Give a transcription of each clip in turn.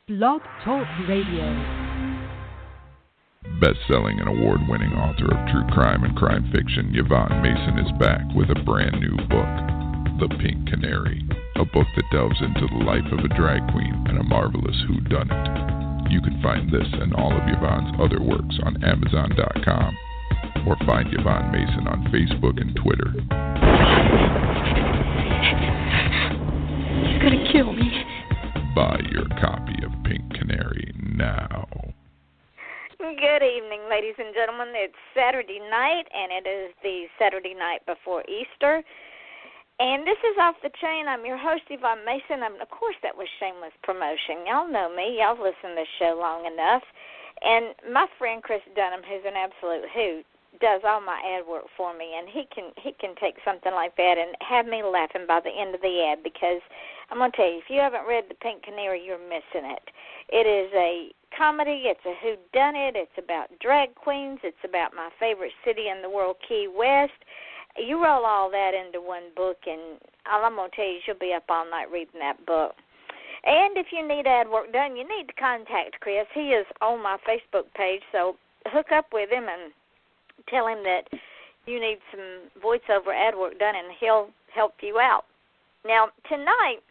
Blog Talk Radio. Best-selling and award-winning author of true crime and crime fiction, Yvonne Mason is back with a brand new book, The Pink Canary, a book that delves into the life of a drag queen and a marvelous whodunit. You can find this and all of Yvonne's other works on Amazon.com or find Yvonne Mason on Facebook and Twitter. You're gonna kill me. Buy your copy of Pink Canary now. Good evening, ladies and gentlemen. It's Saturday night, and it is the Saturday night before Easter. And this is Off the Chain. I'm your host, Yvonne Mason. Of course, that was shameless promotion. Y'all know me. Y'all listened to the show long enough. And my friend Chris Dunham, who's an absolute hoot, does all my ad work for me, and he can take something like that and have me laughing by the end of the ad, because I'm going to tell you, if you haven't read The Pink Canary, you're missing it. It is a comedy. It's a whodunit. It's about drag queens. It's about my favorite city in the world, Key West. You roll all that into one book, and all I'm going to tell you is you'll be up all night reading that book. And if you need ad work done, you need to contact Chris. He is on my Facebook page, so hook up with him and tell him that you need some voiceover ad work done, and he'll help you out. Now, tonight,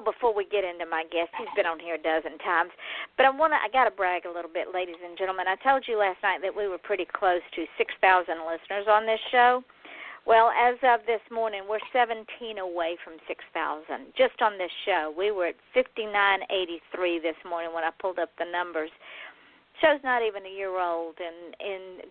before we get into my guest, he's been on here a dozen times, but I got to brag a little bit, ladies and gentlemen. I told you last night that we were pretty close to 6,000 listeners on this show. Well, as of this morning, we're 17 away from 6,000 just on this show. We were at 5,983 this morning when I pulled up the numbers. Show's not even a year old, and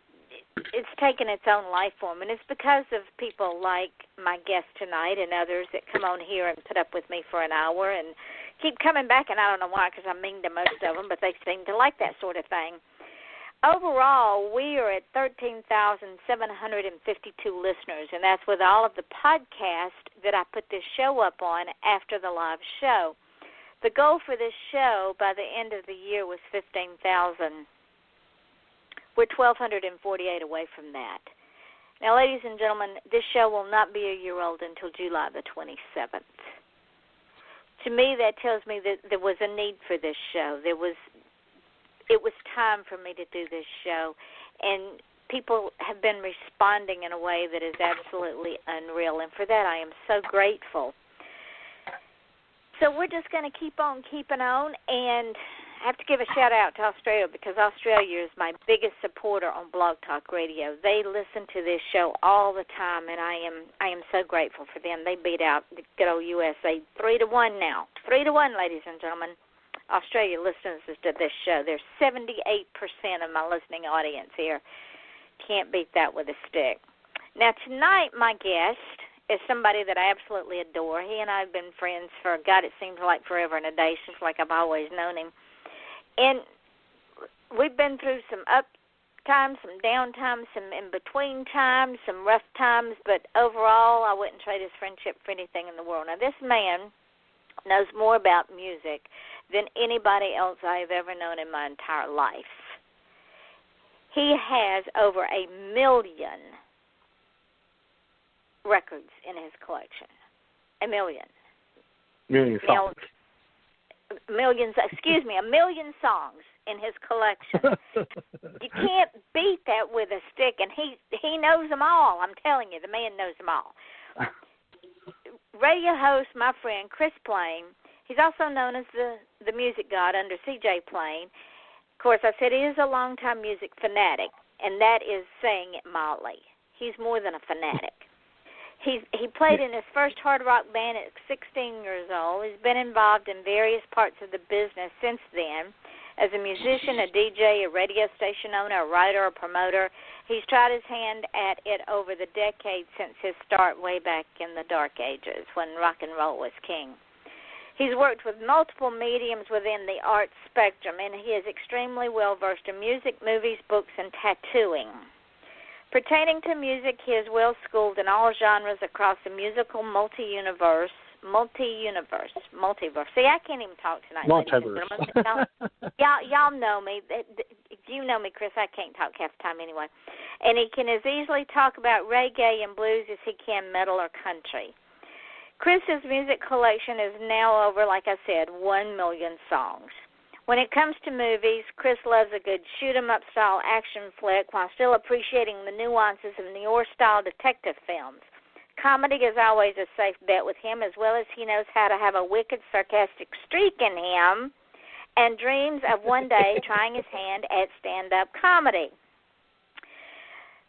it's taken its own life form, and it's because of people like my guest tonight and others that come on here and put up with me for an hour and keep coming back, and I don't know why, because I'm mean to most of them, but they seem to like that sort of thing. Overall, we are at 13,752 listeners, and that's with all of the podcasts that I put this show up on after the live show. The goal for this show by the end of the year was 15,000. We're 1,248 away from that. Now, ladies and gentlemen, this show will not be a year old until July the 27th. To me, that tells me that there was a need for this show. It was time for me to do this show, and people have been responding in a way that is absolutely unreal, and for that I am so grateful. So we're just going to keep on keeping on, and I have to give a shout-out to Australia, because Australia is my biggest supporter on Blog Talk Radio. They listen to this show all the time, and I am so grateful for them. They beat out the good old USA 3-1 now. 3-1, ladies and gentlemen. Australia listens to this show. There's 78% of my listening audience here. Can't beat that with a stick. Now, tonight, my guest is somebody that I absolutely adore. He and I have been friends for, God, it seems like forever and a day, since like I've always known him. And we've been through some up times, some down times, some in-between times, some rough times, but overall I wouldn't trade his friendship for anything in the world. Now, this man knows more about music than anybody else I have ever known in my entire life. He has over 1 million records in his collection. 1 million. Million songs. A million songs in his collection. You can't beat that with a stick, and he knows them all. I'm telling you, the man knows them all. Radio host, my friend Chris Plain. He's also known as the music god under C.J. Plain. Of course, I said he is a longtime music fanatic, and that is saying it mildly. He's more than a fanatic. He played in his first hard rock band at 16 years old. He's been involved in various parts of the business since then. As a musician, a DJ, a radio station owner, a writer, a promoter, he's tried his hand at it over the decades since his start way back in the dark ages when rock and roll was king. He's worked with multiple mediums within the arts spectrum, and he is extremely well-versed in music, movies, books, and tattooing. Pertaining to music, he is well-schooled in all genres across the musical multiverse. See, I can't even talk tonight. Multiverse. Y'all know me. If you know me, Chris, I can't talk half the time anyway. And he can as easily talk about reggae and blues as he can metal or country. Chris's music collection is now over, like I said, 1 million songs. When it comes to movies, Chris loves a good shoot-'em-up style action flick while still appreciating the nuances of noir-style detective films. Comedy is always a safe bet with him, as well as he knows how to have a wicked, sarcastic streak in him and dreams of one day trying his hand at stand-up comedy.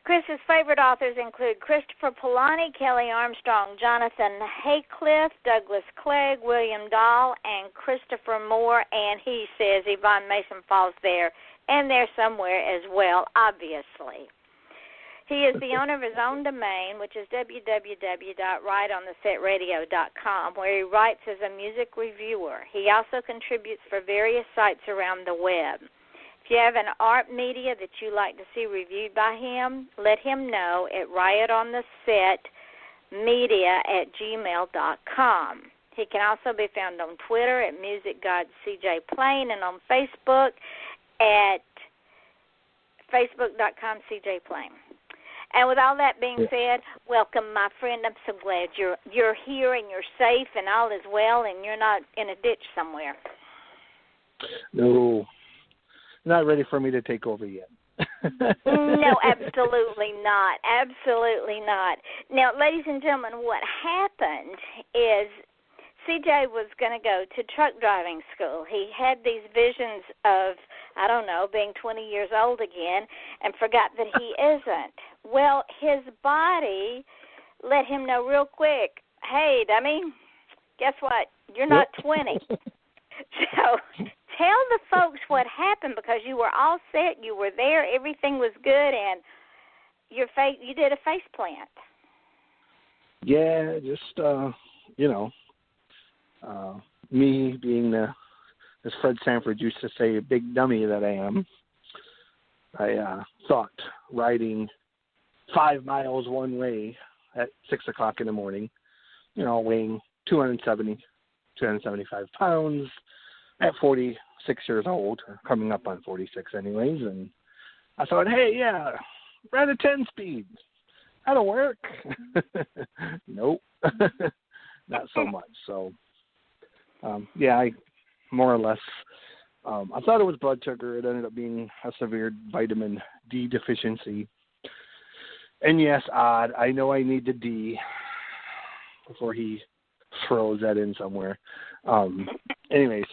Chris's favorite authors include Christopher Polanyi, Kelly Armstrong, Jonathan Haycliffe, Douglas Clegg, William Dahl, and Christopher Moore, and he says Yvonne Mason falls there and there somewhere as well, obviously. He is the owner of his own domain, which is www.writeonthesetradio.com, where he writes as a music reviewer. He also contributes for various sites around the web. If you have an art media that you like to see reviewed by him, let him know at riotonthesetmedia@gmail.com. He can also be found on Twitter at MusicGodCJ and on Facebook at facebook.com/CJPlain. And with all that being said, welcome, my friend. I'm so glad you're here and you're safe and all is well and you're not in a ditch somewhere. No, not ready for me to take over yet. No, absolutely not. Absolutely not. Now, ladies and gentlemen, what happened is CJ was going to go to truck driving school. He had these visions of, I don't know, being 20 years old again and forgot that he isn't. Well, his body let him know real quick, hey, dummy, guess what? You're not 20. So tell the folks what happened, because you were all set, you were there, everything was good, and you did a face plant. Yeah, just, me being as Fred Sanford used to say, a big dummy that I am, I thought riding 5 miles one way at 6 o'clock in the morning, weighing 275 pounds at 46 years old, or coming up on 46 anyways, and I thought, hey, yeah, ride a 10-speed. That'll work. Nope, not so much. So, I more or less, I thought it was blood sugar. It ended up being a severe vitamin D deficiency. And yes, odd, I know I need the D before he throws that in somewhere. Anyways.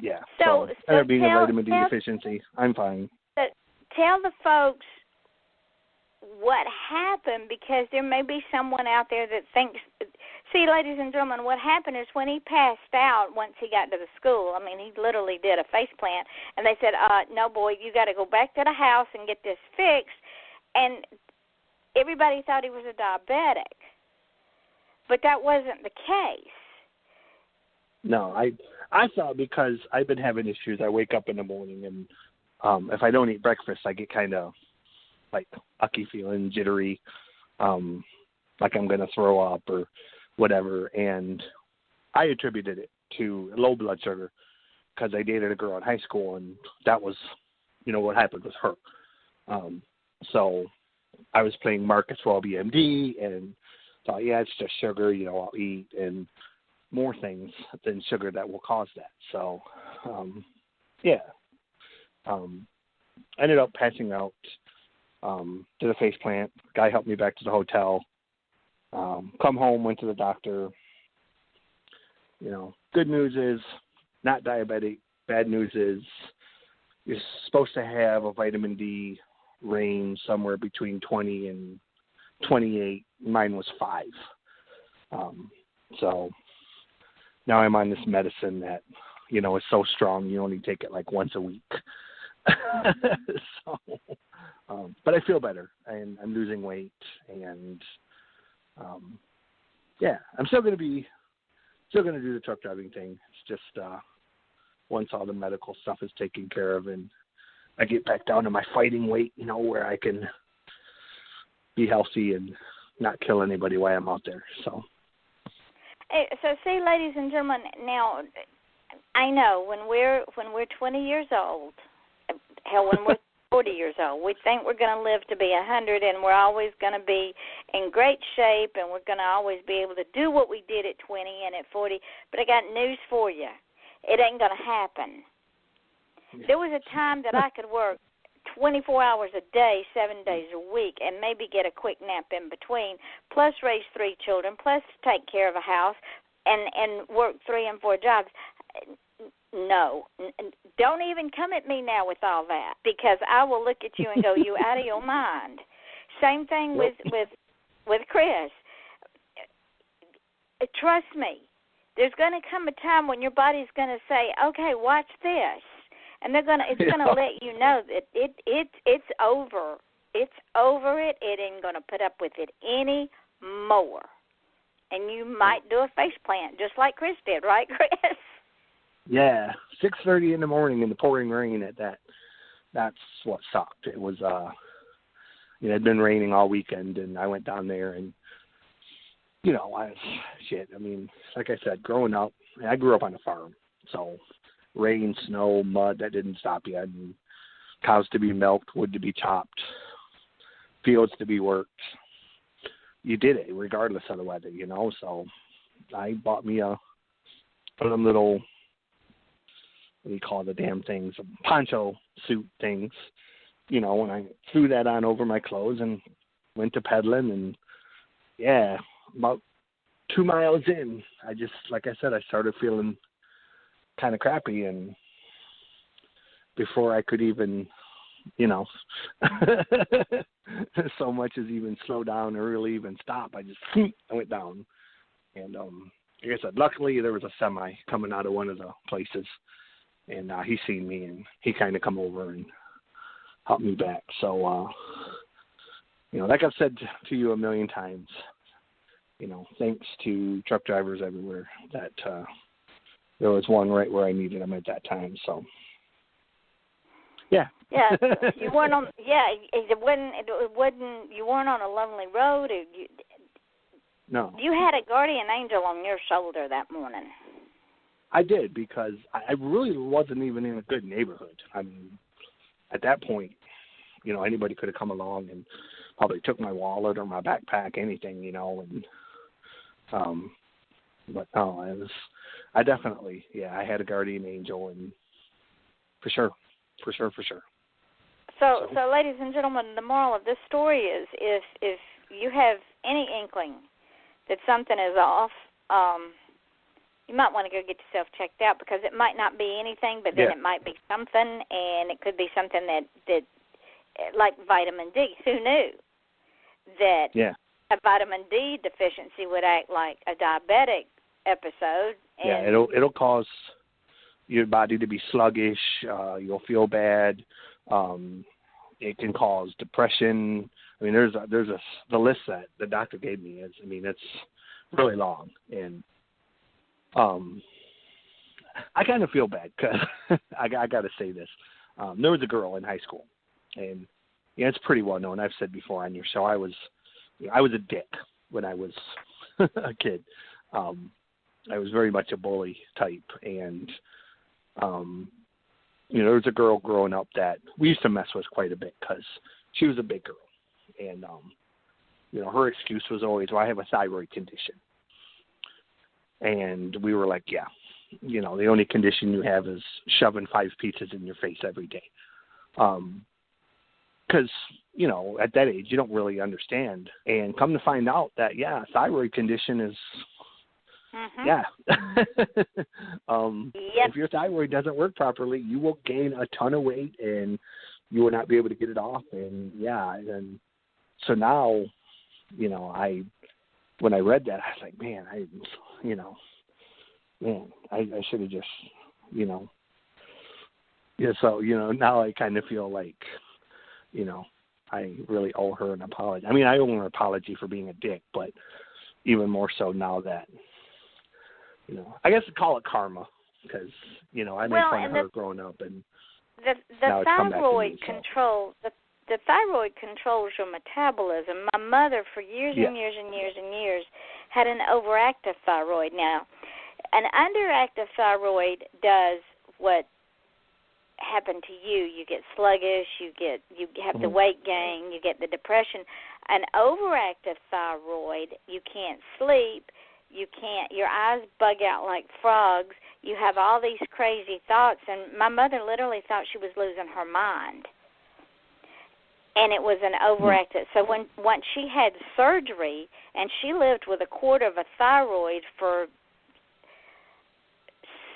Yeah. So ended up being a vitamin D deficiency. I'm fine. Tell the folks what happened, because there may be someone out there that thinks. See, ladies and gentlemen, what happened is when he passed out once he got to the school, I mean, he literally did a face plant, and they said, no, boy, you got to go back to the house and get this fixed. And everybody thought he was a diabetic, but that wasn't the case. No, I thought, because I've been having issues. I wake up in the morning, and if I don't eat breakfast, I get kind of like ucky feeling, jittery, like I'm going to throw up or whatever. And I attributed it to low blood sugar because I dated a girl in high school, and that was, what happened with her. So I was playing Marcus Well BMD and thought, yeah, it's just sugar, I'll eat, and more things than sugar that will cause that. So, ended up passing out, did a face plant. Guy helped me back to the hotel. Come home, went to the doctor. Good news is not diabetic. Bad news is you're supposed to have a vitamin D range somewhere between 20 and 28. Mine was 5. So now I'm on this medicine that, is so strong you only take it like once a week. But I feel better, and I'm losing weight, and I'm still going to do the truck driving thing. It's just once all the medical stuff is taken care of and I get back down to my fighting weight, where I can be healthy and not kill anybody while I'm out there. So see, ladies and gentlemen, now I know when we're 20 years old, hell, when we're 40 years old. We think we're going to live to be 100, and we're always going to be in great shape, and we're going to always be able to do what we did at 20 and at 40. But I got news for you. It ain't going to happen. There was a time that I could work 24 hours a day, 7 days a week, and maybe get a quick nap in between, plus raise 3 children, plus take care of a house, and work 3 and 4 jobs. No. Don't even come at me now with all that, because I will look at you and go, you out of your mind. Same thing with Chris. Trust me, there's going to come a time when your body's going to say, okay, watch this. And it's gonna let you know that it's over. It's over it. It ain't gonna put up with it anymore. And you might do a face plant just like Chris did, right, Chris? Yeah, 6:30 in the morning in the pouring rain at that. That's what sucked. It was it had been raining all weekend, and I went down there, and I mean, like I said, growing up, I grew up on a farm, so. Rain, snow, mud, that didn't stop you. I mean, cows to be milked, wood to be chopped, fields to be worked. You did it regardless of the weather, So I bought me one of them little, what do you call the damn things, poncho suit things, and I threw that on over my clothes and went to pedaling. And, yeah, about 2 miles in, I just, like I said, I started feeling kind of crappy, and before I could even, so much as even slow down or really even stop, I went down. And like I said, luckily there was a semi coming out of one of the places, and he seen me, and he kind of come over and helped me back. So, like I've said to you a million times, thanks to truck drivers everywhere that there was one right where I needed them at that time. So, yeah. Yeah, you weren't on. Yeah, it wasn't. You weren't on a lonely road. No. You had a guardian angel on your shoulder that morning. I did, because I really wasn't even in a good neighborhood. I mean, at that point, anybody could have come along and probably took my wallet or my backpack, anything, and but no, I definitely, I had a guardian angel, and for sure. So, ladies and gentlemen, the moral of this story is, if you have any inkling that something is off, you might want to go get yourself checked out, because it might not be anything, but then it might be something, and it could be something that like vitamin D. Who knew that a vitamin D deficiency would act like a diabetic episode? And it'll cause your body to be sluggish. You'll feel bad. It can cause depression. I mean, the list that the doctor gave me is, it's really long, and I kind of feel bad, because I got to say this. There was a girl in high school, and it's pretty well known. I've said before on your show, I was a dick when I was a kid. I was very much a bully type, and there was a girl growing up that we used to mess with quite a bit, because she was a big girl, and her excuse was always, well, I have a thyroid condition. And we were like, the only condition you have is shoving 5 pizzas in your face every day. Because, at that age, you don't really understand. And come to find out that, thyroid condition is, if your thyroid doesn't work properly, you will gain a ton of weight, and you will not be able to get it off. And, and so now, when I read that, I was like, man, I should have just, so, now I kind of feel like, I really owe her an apology. I mean, I owe her an apology for being a dick, but even more so now that, I guess call it karma, because, I made fun of her growing up, and the thyroid control, the thyroid controls your metabolism. My mother, for years and years and years and years, had an overactive thyroid. Now, an underactive thyroid does what happen to you. You get sluggish, you have the weight gain, you get the depression. An overactive thyroid, you can't sleep, your eyes bug out like frogs, you have all these crazy thoughts, and my mother literally thought she was losing her mind. And it was an overactive. So once she had surgery, and she lived with a quarter of a thyroid for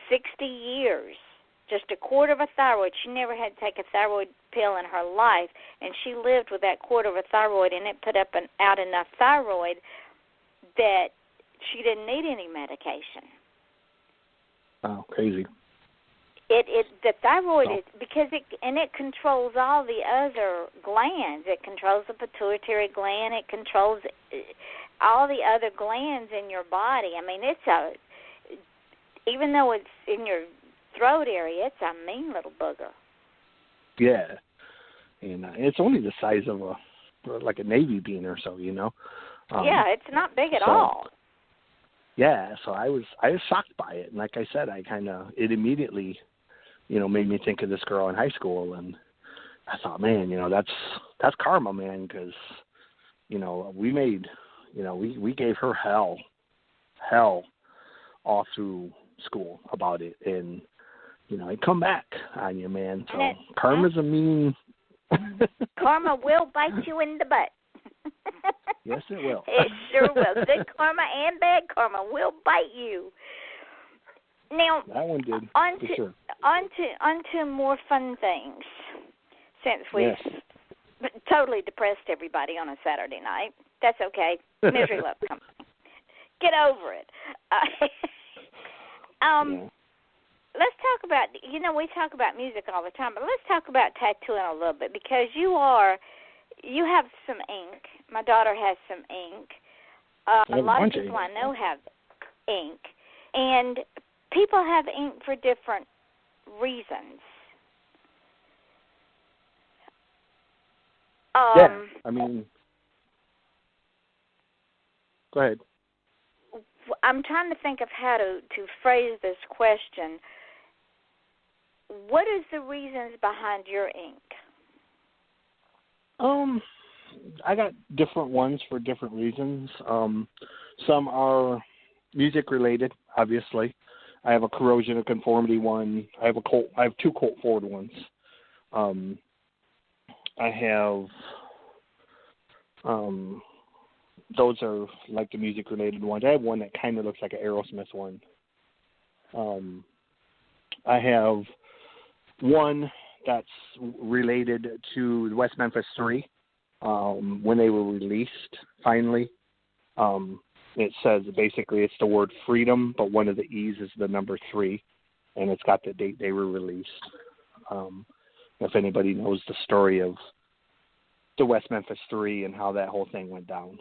60 years, just a quarter of a thyroid. She never had to take a thyroid pill in her life, and she lived with that quarter of a thyroid, and it put out enough thyroid that she didn't need any medication. Oh, crazy. The thyroid is because it controls all the other glands. It controls the pituitary gland. It controls all the other glands in your body. I mean, even though it's in your throat area, it's a mean little booger. Yeah, and it's only the size of like a navy bean or so, you know. Yeah, it's not big at all. Yeah, so I was shocked by it, and like I said, it immediately, you know, made me think of this girl in high school, and I thought, man, you know, that's karma, man, because, you know, we gave her hell all through school about it, and you know, it come back on you, man. So karma's a mean. Karma will bite you in the butt. Yes, it will. It sure will. Good karma and bad karma will bite you. Now, that one did. For sure. On to more fun things, since we've totally depressed everybody on a Saturday night. That's okay. Misery loves company. Get over it. Let's talk about, you know, we talk about music all the time, but let's talk about tattooing a little bit, because you have some ink. My daughter has some ink. A lot of people I know have ink. And people have ink for different reasons. I mean, go ahead. I'm trying to think of how to phrase this question. What is the reasons behind your ink? I got different ones for different reasons. Some are music related, obviously. I have a corrosion of conformity one. I have two Colt Ford ones. I have those are like the music related ones. I have one that kind of looks like an Aerosmith one. I have one that's related to the West Memphis 3 when they were released finally. It says basically it's the word freedom, but one of the E's is the number 3, and it's got the date they were released. If anybody knows the story of the West Memphis 3 and how that whole thing went down,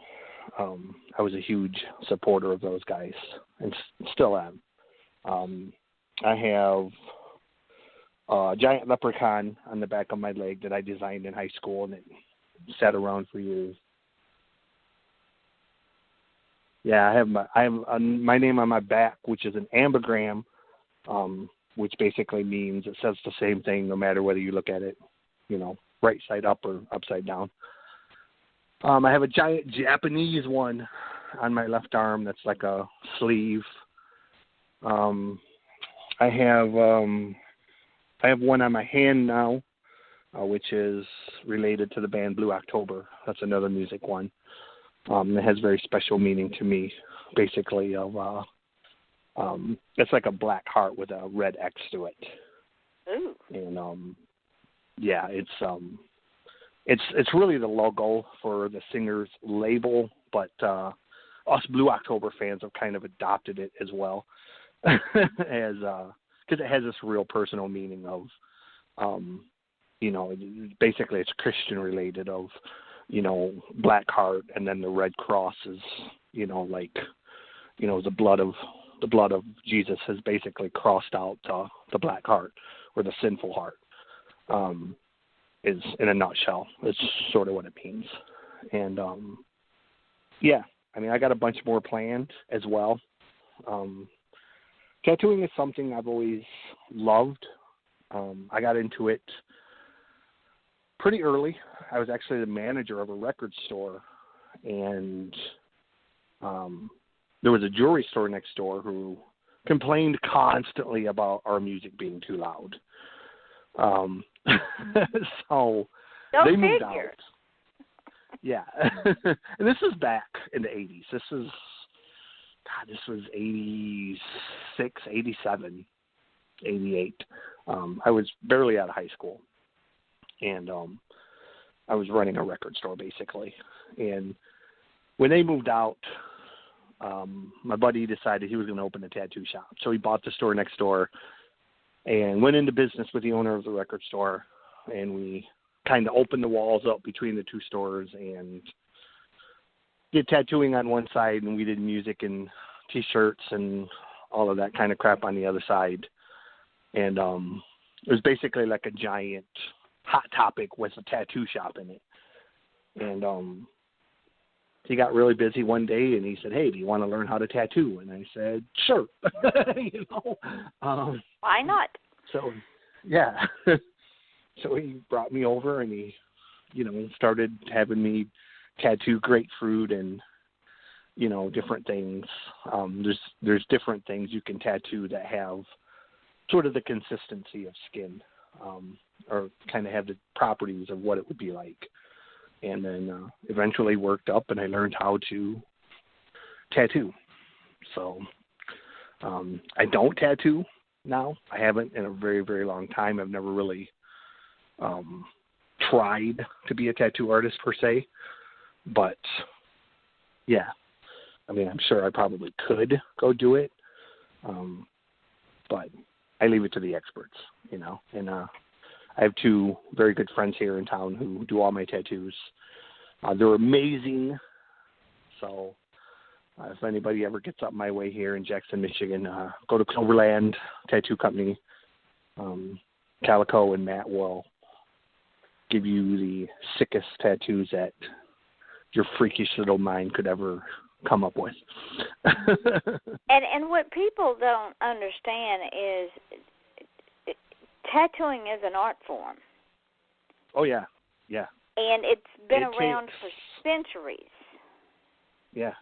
I was a huge supporter of those guys and still am. I have a giant leprechaun on the back of my leg that I designed in high school, and it sat around for years. Yeah, I have my name on my back, which is an ambigram, which basically means it says the same thing no matter whether you look at it, you know, right side up or upside down. I have a giant Japanese one on my left arm that's like a sleeve. I have one on my hand now, which is related to the band Blue October. That's another music one. It has very special meaning to me, basically it's like a black heart with a red X to it. Ooh. And yeah, it's really the logo for the singer's label, but us Blue October fans have kind of adopted it as well, as because it has this real personal meaning of, you know, basically it's Christian related of, you know, black heart, and then the red cross is, you know, like, you know, the blood of Jesus has basically crossed out the black heart or the sinful heart. Is in a nutshell. It's sort of what it means. And yeah, I mean, I got a bunch more planned as well. Tattooing is something I've always loved. I got into it pretty early. I was actually the manager of a record store, and there was a jewelry store next door who complained constantly about our music being too loud. So they moved out. Yeah. And this is back in the 80s. This was 86, 87, 88. I was barely out of high school. And I was running a record store, basically. And when they moved out, my buddy decided he was going to open a tattoo shop. So he bought the store next door and went into business with the owner of the record store. And we kind of opened the walls up between the two stores and did tattooing on one side, and we did music and T-shirts and all of that kind of crap on the other side. And it was basically like a giant Hot Topic with a tattoo shop in it. And he got really busy one day, and he said, "Hey, do you want to learn how to tattoo?" And I said, "Sure." Why not? So, yeah. So he brought me over, and he, started having me tattoo grapefruit and, different things. There's different things you can tattoo that have sort of the consistency of skin, or kind of have the properties of what it would be like. And then eventually worked up, and I learned how to tattoo. So I don't tattoo now. I haven't in a very, very long time. I've never really tried to be a tattoo artist per se. But, yeah, I mean, I'm sure I probably could go do it. But I leave it to the experts, And I have two very good friends here in town who do all my tattoos. They're amazing. So if anybody ever gets up my way here in Jackson, Michigan, go to Cloverland Tattoo Company. Calico and Matt will give you the sickest tattoos that your freakish little mind could ever come up with. And what people don't understand is tattooing is an art form. Oh, yeah. Yeah. And it's been around for centuries. Yeah,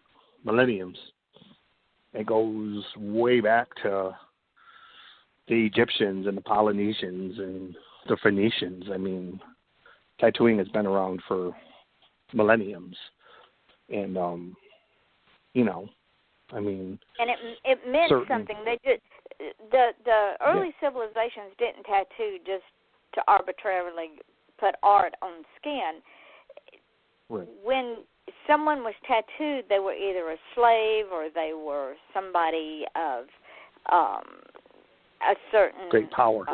millenniums. It goes way back to the Egyptians and the Polynesians and the Phoenicians. I mean, tattooing has been around for millenniums. And, I mean... And it meant something. They just... The early civilizations didn't tattoo just to arbitrarily put art on skin. Right. When someone was tattooed, they were either a slave or they were somebody of a certain... Great power.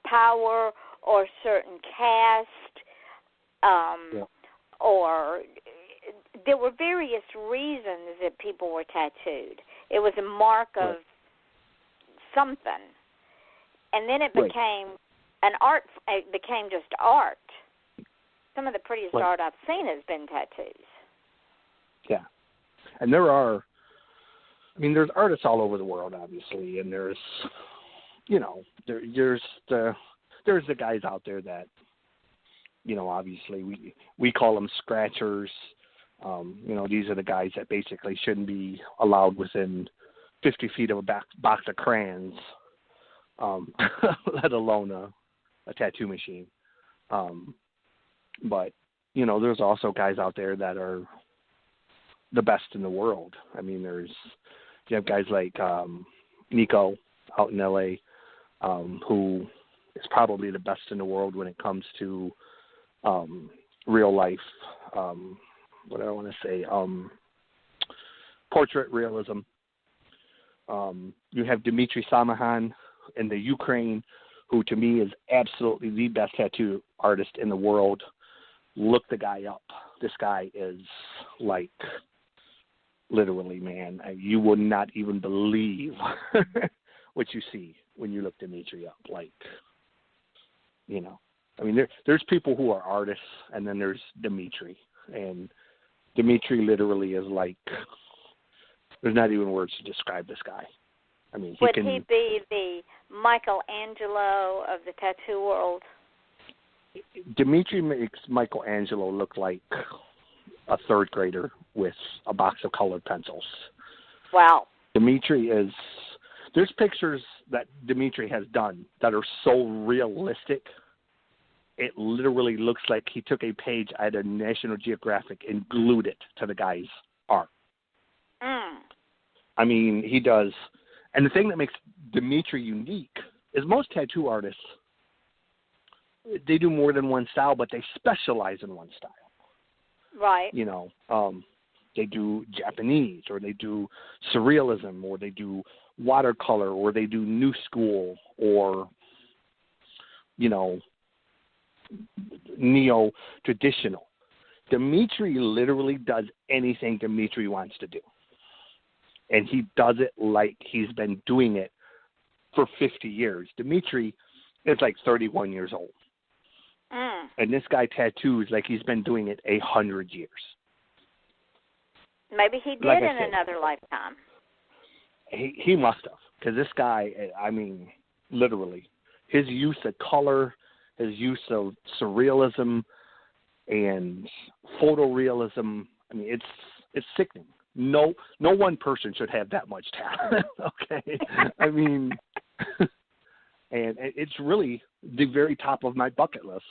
Power or certain caste, or... There were various reasons that people were tattooed. It was a mark of something. And then it became an art. It became just art. Some of the prettiest art I've seen has been tattoos. Yeah. And there's artists all over the world, obviously, and there's the guys out there that, obviously we call them scratchers. These are the guys that basically shouldn't be allowed within 50 feet of a box of crayons, let alone a tattoo machine. But, there's also guys out there that are the best in the world. I mean, you have guys like Nico out in L.A., who is probably the best in the world when it comes to real life, what do I want to say, portrait realism. You have Dmitry Samahan in the Ukraine, who to me is absolutely the best tattoo artist in the world. Look the guy up. This guy is like, literally, man, you would not even believe what you see when you look Dmitry up. Like, there's people who are artists, and then there's Dmitry. And Dmitry literally is like, there's not even words to describe this guy. I mean, would he be the Michelangelo of the tattoo world? Dimitri makes Michelangelo look like a third grader with a box of colored pencils. Wow. There's pictures that Dimitri has done that are so realistic, it literally looks like he took a page out of National Geographic and glued it to the guy's arm. I mean, he does. And the thing that makes Dimitri unique is most tattoo artists, they do more than one style, but they specialize in one style. Right. You know, they do Japanese, or they do surrealism, or they do watercolor, or they do new school, or, you know, neo-traditional. Dimitri literally does anything Dimitri wants to do. And he does it like he's been doing it for 50 years. Dimitri is like 31 years old. And this guy tattoos like he's been doing it 100 years. Maybe he did like in another lifetime. He must have. Because this guy, I mean, literally, his use of color, his use of surrealism and photorealism, I mean, it's sickening. No one person should have that much talent, okay? I mean, and it's really the very top of my bucket list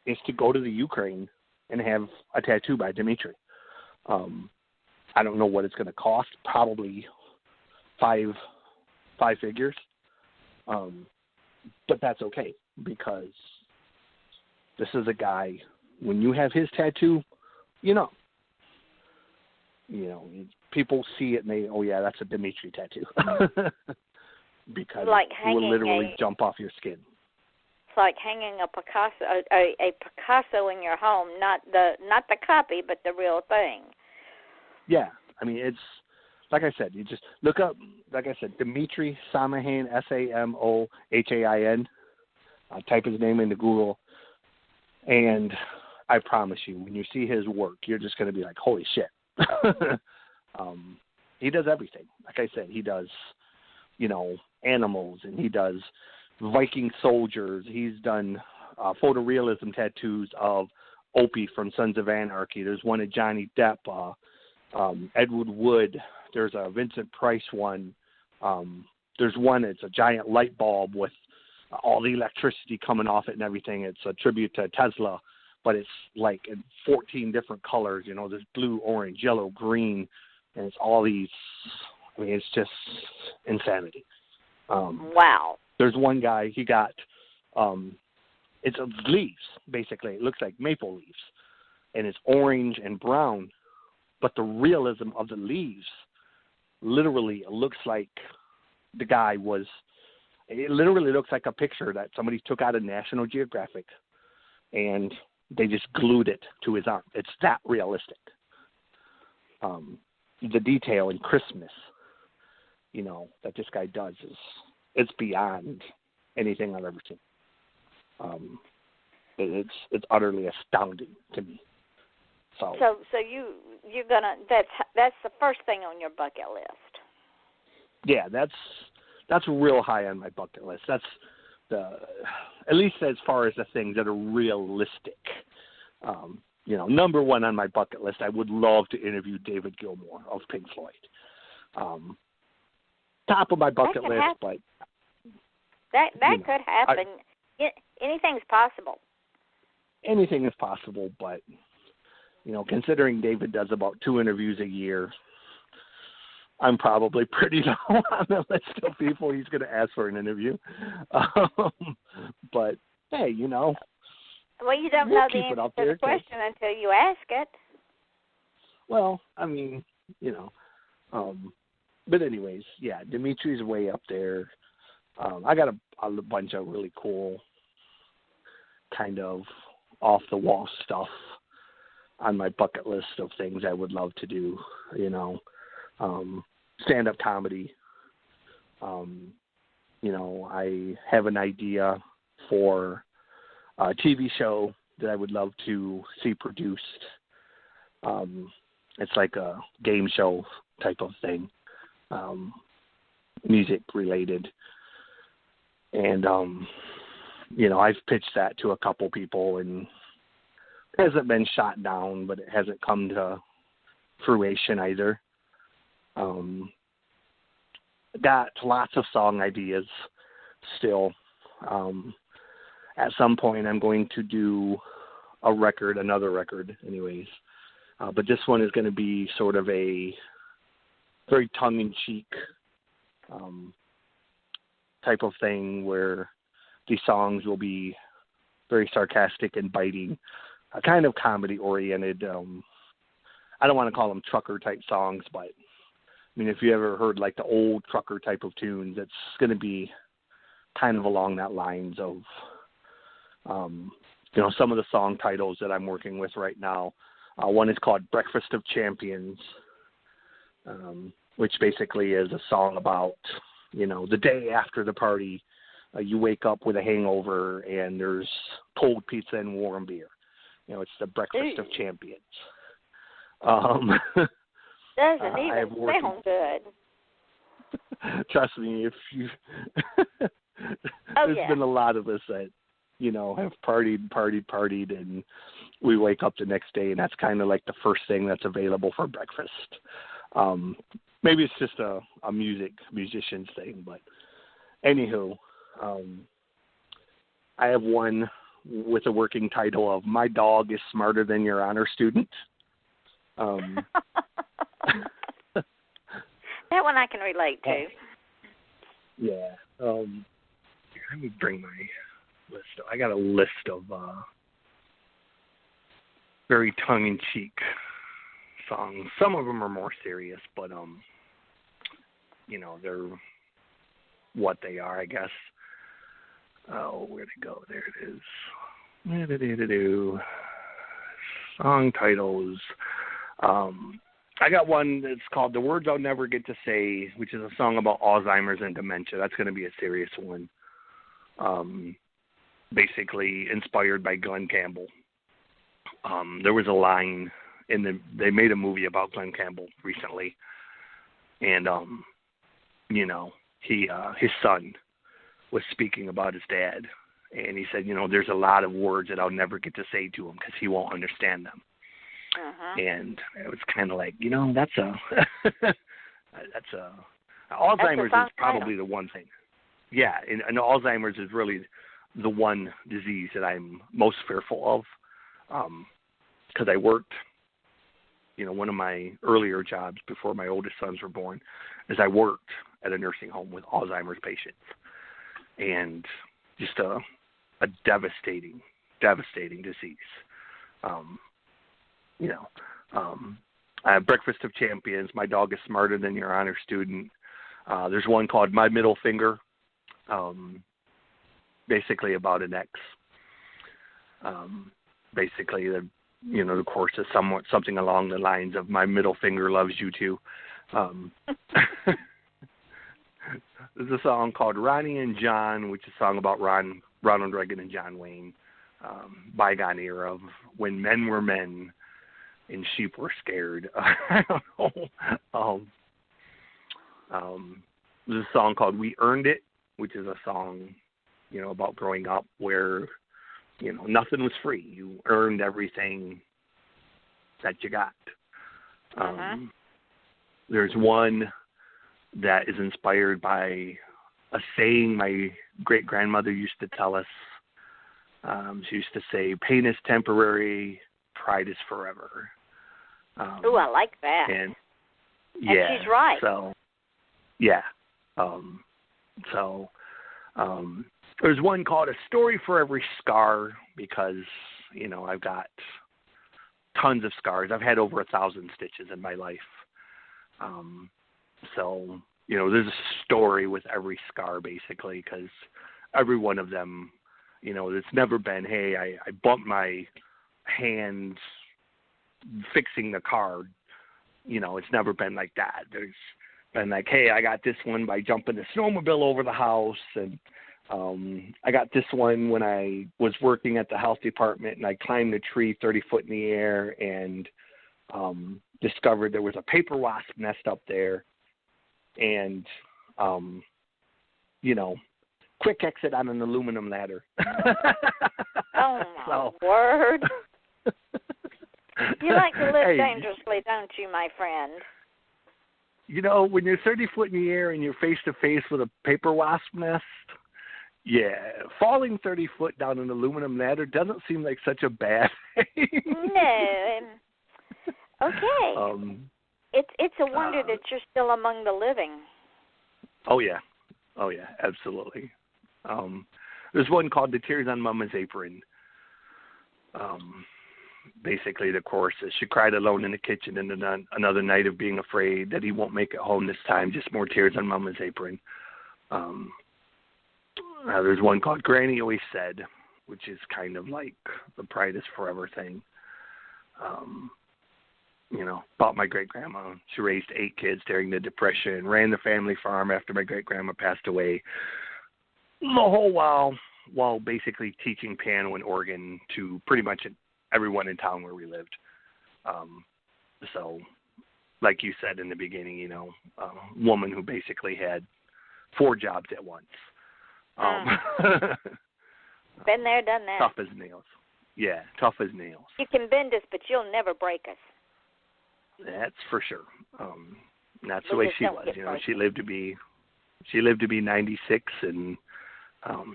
is to go to the Ukraine and have a tattoo by Dimitri. I don't know what it's going to cost, probably five figures, but that's okay, because this is a guy, when you have his tattoo, you know, people see it and they, oh yeah, that's a Dimitri tattoo. Because like it will literally jump off your skin. It's like hanging a Picasso in your home, not the copy, but the real thing. Yeah, I mean, it's like I said. You just look up, like I said, Dimitri Samohain, Samohain. Type his name into Google, and I promise you, when you see his work, you're just going to be like, holy shit. He does everything. Like I said, he does, animals, and he does Viking soldiers. He's done photorealism tattoos of Opie from Sons of Anarchy. There's one of Johnny Depp, Edward Wood. There's a Vincent Price one. There's one that's a giant light bulb with all the electricity coming off it and everything. It's a tribute to Tesla, but it's like in 14 different colors. There's blue, orange, yellow, green, and it's all these. I mean, it's just insanity. Wow. There's one guy, he got, it's leaves, basically. It looks like maple leaves, and it's orange and brown, but the realism of the leaves, literally, it looks like the guy was, it literally looks like a picture that somebody took out of National Geographic, and they just glued it to his arm. It's that realistic. The detail in Christmas, that this guy does it's beyond anything I've ever seen. It's utterly astounding to me. So you're gonna that's the first thing on your bucket list. Yeah, that's real high on my bucket list. That's at least as far as the things that are realistic. Number one on my bucket list, I would love to interview David Gilmour of Pink Floyd. Top of my bucket list, but that could happen. Anything's possible. Anything is possible, but considering David does about 2 interviews a year, I'm probably pretty low on the list of people he's going to ask for an interview. But hey, well, you don't we'll know the keep it answer up to there, the question until you ask it. Well, I mean, but anyways, yeah, Dimitri's way up there. I got a bunch of really cool kind of off-the-wall stuff on my bucket list of things I would love to do, stand-up comedy. I have an idea for a TV show that I would love to see produced. It's like a game show type of thing. music related. And, I've pitched that to a couple people, and it hasn't been shot down, but it hasn't come to fruition either. Got lots of song ideas still. At some point, I'm going to do another record anyways. But this one is going to be sort of a very tongue-in-cheek type of thing where these songs will be very sarcastic and biting, kind of comedy-oriented. I don't want to call them trucker-type songs, but, if you ever heard, like, the old trucker type of tunes, it's going to be kind of along that lines of, some of the song titles that I'm working with right now. One is called Breakfast of Champions, which basically is a song about, the day after the party, you wake up with a hangover and there's cold pizza and warm beer. It's the Breakfast of Champions. Doesn't even sound good. Trust me, there's been a lot of us that, have partied, and we wake up the next day, and that's kind of like the first thing that's available for breakfast. Maybe it's just a musician's thing, but anywho, I have one with a working title of My Dog is Smarter Than Your Honor Student. That one I can relate to. Yeah. Let me bring my list. I got a list of very tongue-in-cheek songs. Some of them are more serious, but they're what they are, I guess. Oh, where'd it go? There it is. Song titles. I got one that's called The Words I'll Never Get to Say, which is a song about Alzheimer's and dementia. That's going to be a serious one. Basically inspired by Glenn Campbell. There was a line they made a movie about Glenn Campbell recently, and his son was speaking about his dad, and he said, there's a lot of words that I'll never get to say to him because he won't understand them. Uh-huh. And it was kind of like, that's Alzheimer's is probably the one thing. Yeah, and Alzheimer's is really the one disease that I'm most fearful of, because I worked, one of my earlier jobs before my oldest sons were born is I worked at a nursing home with Alzheimer's patients, and just a devastating disease. I have Breakfast of Champions, My Dog is Smarter Than Your Honor Student. There's one called My Middle Finger, basically about an ex. Basically, the chorus is something along the lines of My Middle Finger Loves You Too. There's a song called Ronnie and John, which is a song about Ronald Reagan and John Wayne, bygone era of when men were men and sheep were scared. I don't know. There's a song called We Earned It, which is a song, about growing up where, nothing was free. You earned everything that you got. There's one that is inspired by a saying my great-grandmother used to tell us. She used to say, pain is temporary, pride is forever. Oh, I like that. And she's right. So, yeah. There's one called A Story for Every Scar because, I've got tons of scars. I've had over 1,000 stitches in my life. There's a story with every scar basically because every one of them, it's never been, hey, I bumped my hands fixing the car. It's never been like that. There's been like, hey, I got this one by jumping the snowmobile over the house, and I got this one when I was working at the health department and I climbed a tree 30 foot in the air and discovered there was a paper wasp nest up there, and you know, quick exit on an aluminum ladder. Oh, my word. You like to live dangerously, don't you, my friend? You know, when you're 30 foot in the air and you're face-to-face with a paper wasp nest, yeah, falling 30 foot down an aluminum ladder doesn't seem like such a bad thing. No. Okay. It's a wonder that you're still among the living. Oh, yeah, absolutely. There's one called The Tears on Mama's Apron. Basically, the chorus is, she cried alone in the kitchen and another night of being afraid that he won't make it home this time, just more tears on Mama's apron. There's one called Granny Always Said, which is kind of like the Pride is Forever thing. You know, about my great-grandma. She raised 8 kids during the Depression, ran the family farm after my great-grandma passed away, the whole while basically teaching piano and organ to pretty much everyone in town where we lived. So, like you said in the beginning, you know, a woman who basically had 4 jobs at once. Been there, done that. Tough as nails. Yeah, tough as nails. You can bend us, but you'll never break us. That's for sure. That's the way she was. You know, she lived to be 96, and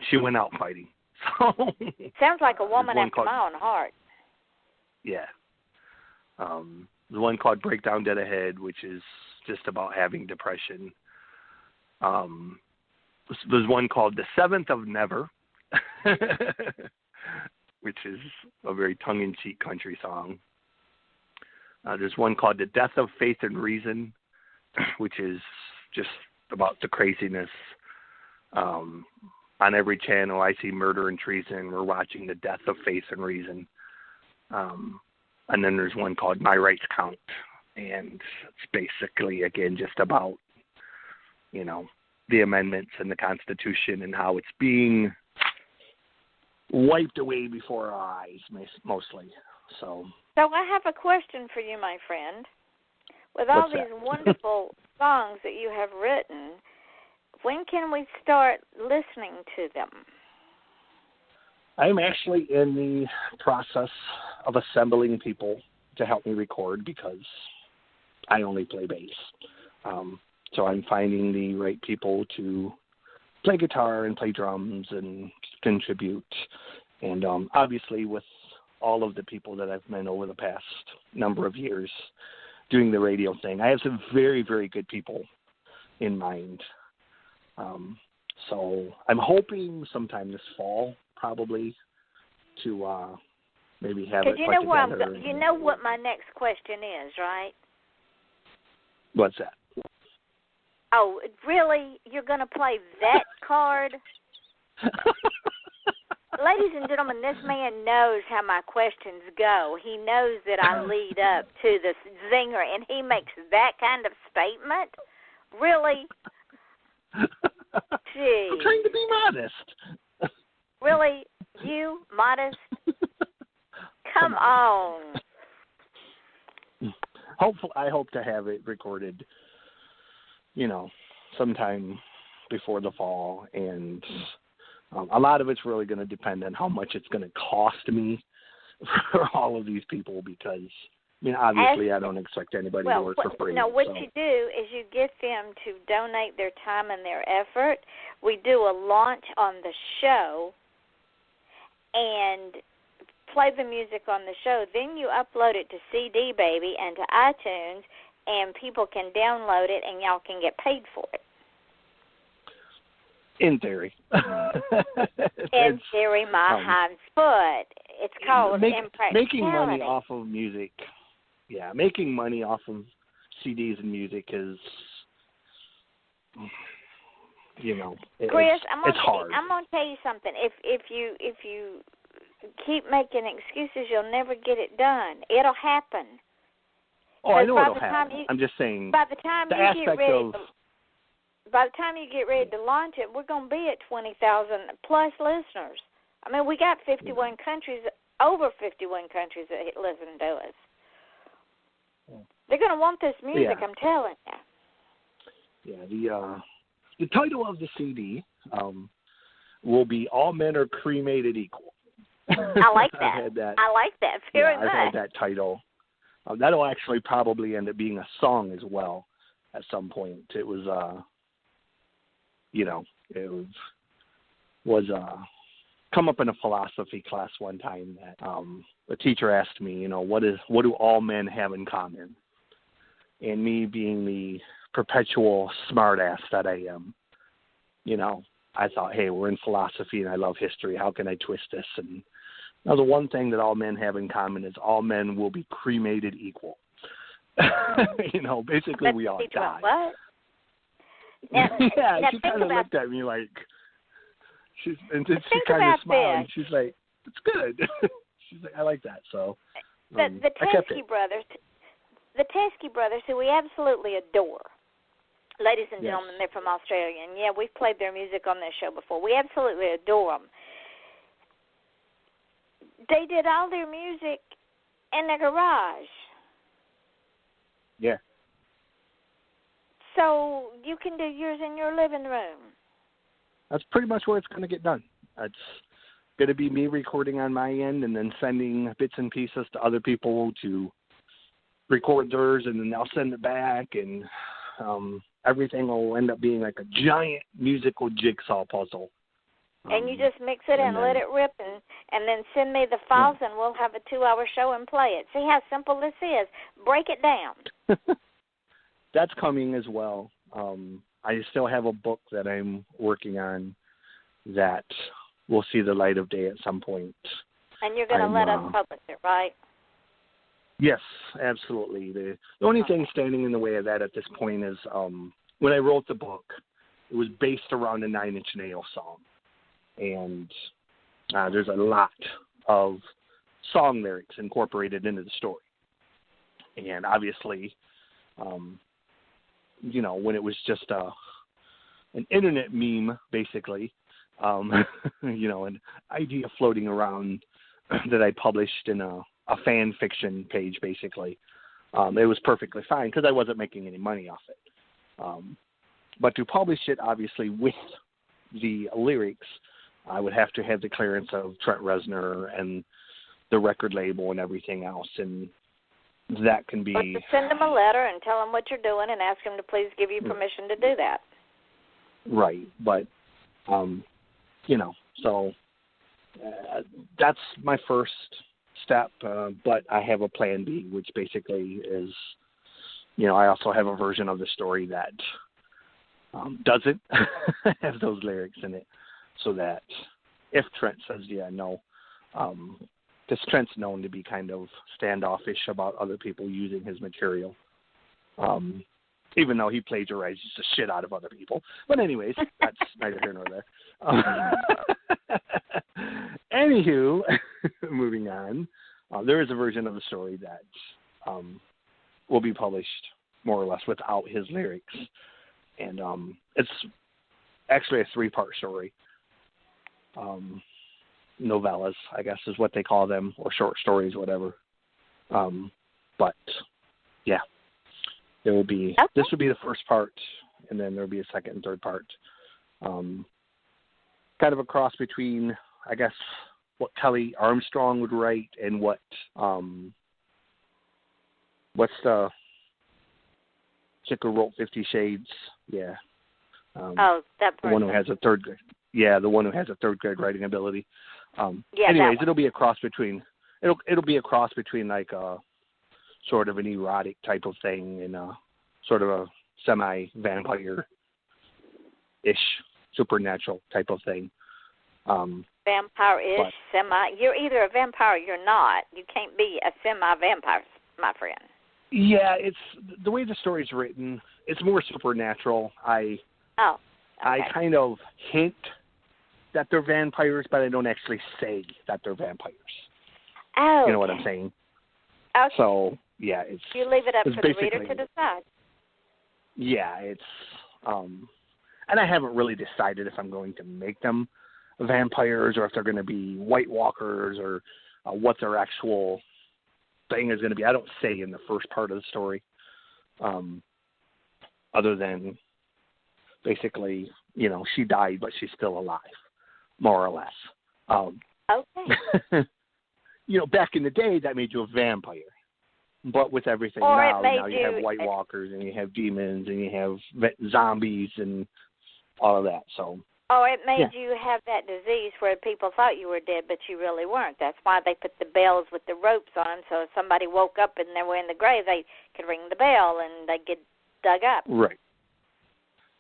she went out fighting. So sounds like a woman after my own heart. Yeah. The one called Breakdown Dead Ahead, which is just about having depression. There's one called The Seventh of Never, which is a very tongue-in-cheek country song. There's one called The Death of Faith and Reason, which is just about the craziness. On every channel, I see murder and treason. We're watching The Death of Faith and Reason. And then there's one called My Rights Count. And it's basically, again, just about, you know, the amendments and the Constitution and how it's being wiped away before our eyes, mostly. So I have a question for you, my friend. With all these wonderful songs that you have written, when can we start listening to them? I'm actually in the process of assembling people to help me record because I only play bass. So I'm finding the right people to play guitar and play drums and contribute. And obviously with all of the people that I've met over the past number of years doing the radio thing, I have some very, very good people in mind. So I'm hoping sometime this fall, probably, to maybe have it put together. You know what my next question is, right? What's that? Oh, really? You're going to play that card? Ladies and gentlemen, this man knows how my questions go. He knows that I lead up to the zinger, and he makes that kind of statement? Really? Gee. I'm trying to be modest. Really? You? Modest? Come on. I hope to have it recorded, you know, sometime before the fall, and a lot of it's really going to depend on how much it's going to cost me for all of these people because, I mean, obviously I don't expect anybody to work for free. No, what you do is you get them to donate their time and their effort. We do a launch on the show and play the music on the show. Then you upload it to CD Baby and to iTunes, and people can download it, and y'all can get paid for it. In theory. In theory, my hind foot. It's called impracticality. Making money off of music. Yeah, making money off of CDs and music is, you know, Chris, it's hard. I'm going to tell you something. If you keep making excuses, you'll never get it done. It'll happen. Oh, I know it'll happen. I'm just saying. By the time you get ready to launch it, we're going to be at 20,000 plus listeners. I mean, we got 51 countries, over 51 countries that listen to us. They're going to want this music, I'm telling you. Yeah, the title of the CD will be "All Men Are Cremated Equal." I like that. I've had that. I like that very much. I've had that title. That'll actually probably end up being a song as well at some point. It was, it was come up in a philosophy class one time that the teacher asked me, what do all men have in common? And me being the perpetual smartass that I am, I thought, hey, we're in philosophy and I love history. How can I twist this? And now the one thing that all men have in common is all men will be cremated equal. Basically we all die. What? Now, yeah, now she kind of looked at me like, she kind of smiled and she's like, it's good. She's like, I like that. So the Teskey brothers, who we absolutely adore. Ladies and gentlemen, they're from Australia, and yeah, we've played their music on this show before. We absolutely adore them. They did all their music in their garage. Yeah. So you can do yours in your living room. That's pretty much where it's going to get done. It's going to be me recording on my end and then sending bits and pieces to other people to record theirs, and then they'll send it back, and everything will end up being like a giant musical jigsaw puzzle. And you just mix it and let it rip, and then send me the files, and we'll have a 2-hour show and play it. See how simple this is. Break it down. That's coming as well. I still have a book that I'm working on that will see the light of day at some point. And you're going to let us publish it, right? Yes, absolutely. The only thing standing in the way of that at this point is when I wrote the book, it was based around a Nine Inch Nails song. And there's a lot of song lyrics incorporated into the story. And obviously, when it was just an internet meme, basically, an idea floating around that I published in a fan fiction page, basically, it was perfectly fine because I wasn't making any money off it. But to publish it, obviously, with the lyrics, I would have to have the clearance of Trent Reznor and the record label and everything else, and that can be... But to send them a letter and tell them what you're doing and ask them to please give you permission to do that. Right, but, so that's my first step, but I have a plan B, which basically is, I also have a version of the story that doesn't have those lyrics in it, so that if Trent says, no, because Trent's known to be kind of standoffish about other people using his material, even though he plagiarizes the shit out of other people. But anyways, that's neither here nor there. Anywho, moving on, there is a version of the story that will be published more or less without his lyrics. And it's actually a 3-part story. Novellas, I guess is what they call them, or short stories, whatever. But yeah, there will be, this will be the first part, and then there'll be a second and third part. Kind of a cross between, I guess, what Kelly Armstrong would write and what, what's the chick who wrote 50 Shades? Yeah. That person. The one who has a third grade. Yeah, the one who has a third grade writing ability. Anyways, it'll be a cross between. It'll be a cross between like a sort of an erotic type of thing and a sort of a semi-vampire-ish, supernatural type of thing. Vampire-ish, semi. You're either a vampire or you're not. You can't be a semi-vampire, my friend. Yeah, it's the way the story's written. It's more supernatural. I kind of hint that they're vampires, but I don't actually say that they're vampires. Oh, you know what I'm saying? Okay. So yeah, it's you leave it up for the reader to decide. Yeah, it's and I haven't really decided if I'm going to make them vampires or if they're going to be White Walkers or what their actual thing is going to be. I don't say in the first part of the story, other than basically, she died, but she's still alive, more or less. Okay. Back in the day, that made you a vampire. But with everything Or now you have White Walkers and you have demons and you have zombies and all of that. So. Oh, it made you have that disease where people thought you were dead, but you really weren't. That's why they put the bells with the ropes on them, so if somebody woke up and they were in the grave, they could ring the bell and they'd get dug up. Right.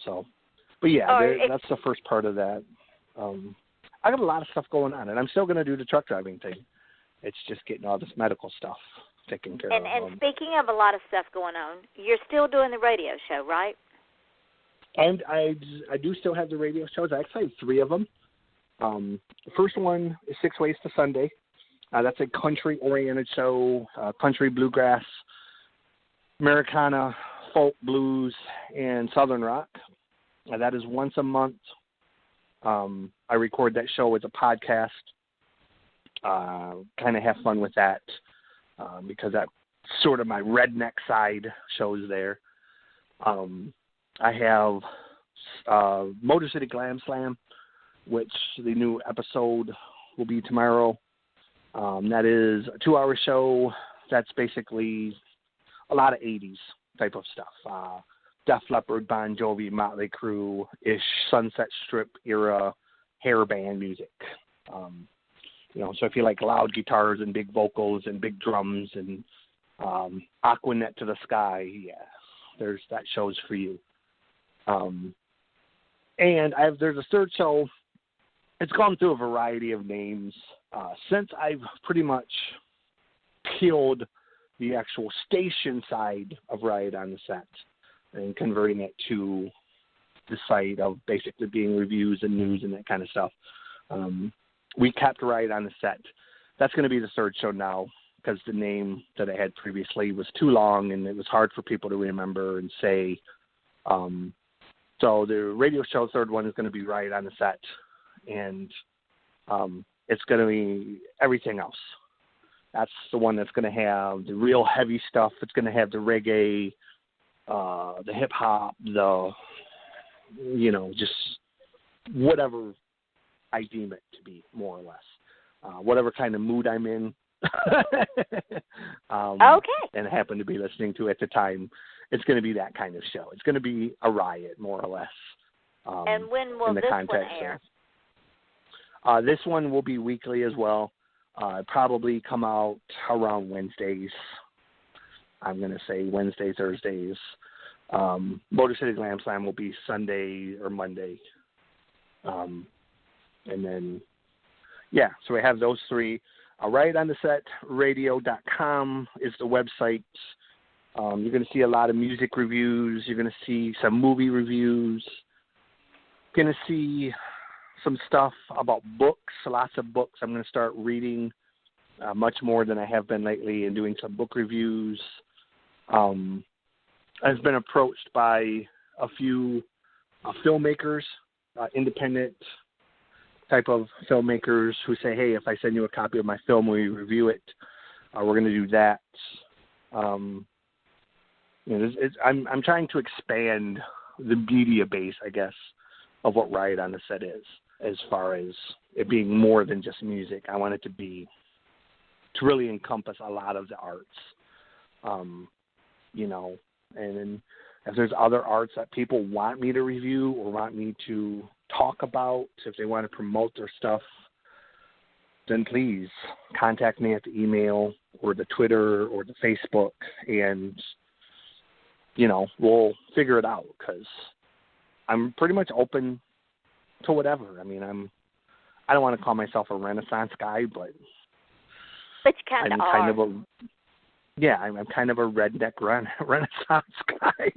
So, but that's the first part of that. I got a lot of stuff going on, and I'm still going to do the truck driving thing. It's just getting all this medical stuff taken care of. And speaking of a lot of stuff going on, you're still doing the radio show, right? And I do still have the radio shows. I actually have 3 of them. The first one is 6 Ways to Sunday. That's a country-oriented show, country, bluegrass, Americana, folk, blues, and southern rock. That is once a month. I record that show as a podcast. Kind of have fun with that because that's sort of my redneck side shows there. I have Motor City Glam Slam, which the new episode will be tomorrow. That is a 2-hour show. That's basically a lot of 80s type of stuff. Def Leppard, Bon Jovi, Motley Crue-ish, Sunset Strip era hair band music. So if you like loud guitars and big vocals and big drums and Aquanet to the Sky, that show's for you. And there's a third show. It's gone through a variety of names. Since I've pretty much peeled the actual station side of Riot on the Set and converting it to the site of basically being reviews and news and that kind of stuff, we kept Riot on the Set. That's going to be the third show now because the name that I had previously was too long and it was hard for people to remember and say. So the radio show, third one, is going to be Riot on the Set, and it's going to be everything else. That's the one that's going to have the real heavy stuff. It's going to have the reggae, the hip-hop, just whatever I deem it to be, more or less. Whatever kind of mood I'm in. Okay. And I happen to be listening to at the time. It's going to be that kind of show. It's going to be a riot, more or less. And when will this one air? This one will be weekly as well. Probably come out around Wednesdays. I'm going to say Wednesday, Thursdays. Motor City Glam Slam will be Sunday or Monday. And then, so we have those 3. Right on the Set, radio.com is the website. You're going to see a lot of music reviews. You're going to see some movie reviews. You're going to see some stuff about books, lots of books. I'm going to start reading much more than I have been lately and doing some book reviews. I've been approached by a few filmmakers, independent type of filmmakers who say, hey, if I send you a copy of my film, will you review it? We're going to do that. I'm trying to expand the media base, I guess, of what Riot on the Set is, as far as it being more than just music. I want it to really encompass a lot of the arts, and then if there's other arts that people want me to review or want me to talk about, if they want to promote their stuff, then please contact me at the email or the Twitter or the Facebook, and we'll figure it out, because I'm pretty much open to whatever. I mean, I don't want to call myself a Renaissance guy, but you kind of are. I'm kind of a redneck Renaissance guy.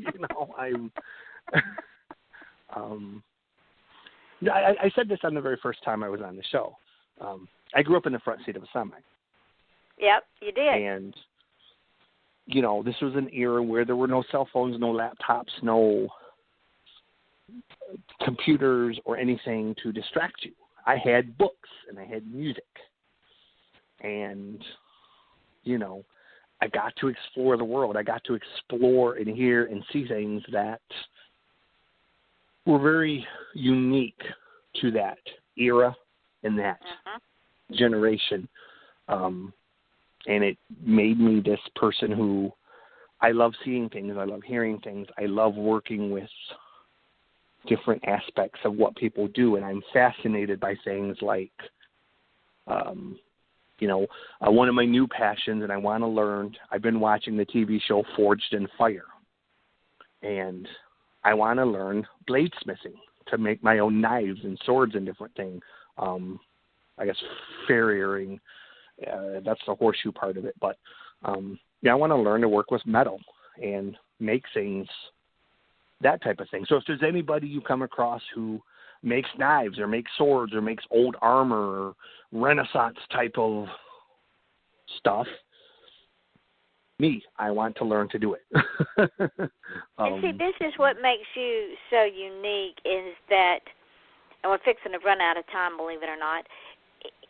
I said this on the very first time I was on the show. I grew up in the front seat of a semi. Yep, you did. And this was an era where there were no cell phones, no laptops, no computers or anything to distract you. I had books and I had music. And, I got to explore the world. I got to explore and hear and see things that were very unique to that era and that generation. And it made me this person who I love seeing things, I love hearing things, I love working with different aspects of what people do, and I'm fascinated by things like, one of my new passions, and I want to learn, I've been watching the TV show Forged in Fire, and I want to learn bladesmithing to make my own knives and swords and different things. I guess farriering, that's the horseshoe part of it, but I want to learn to work with metal and make things, that type of thing. So if there's anybody you come across who makes knives or makes swords or makes old armor or Renaissance type of stuff, I want to learn to do it. And see, this is what makes you so unique is that, and we're fixing to run out of time, believe it or not,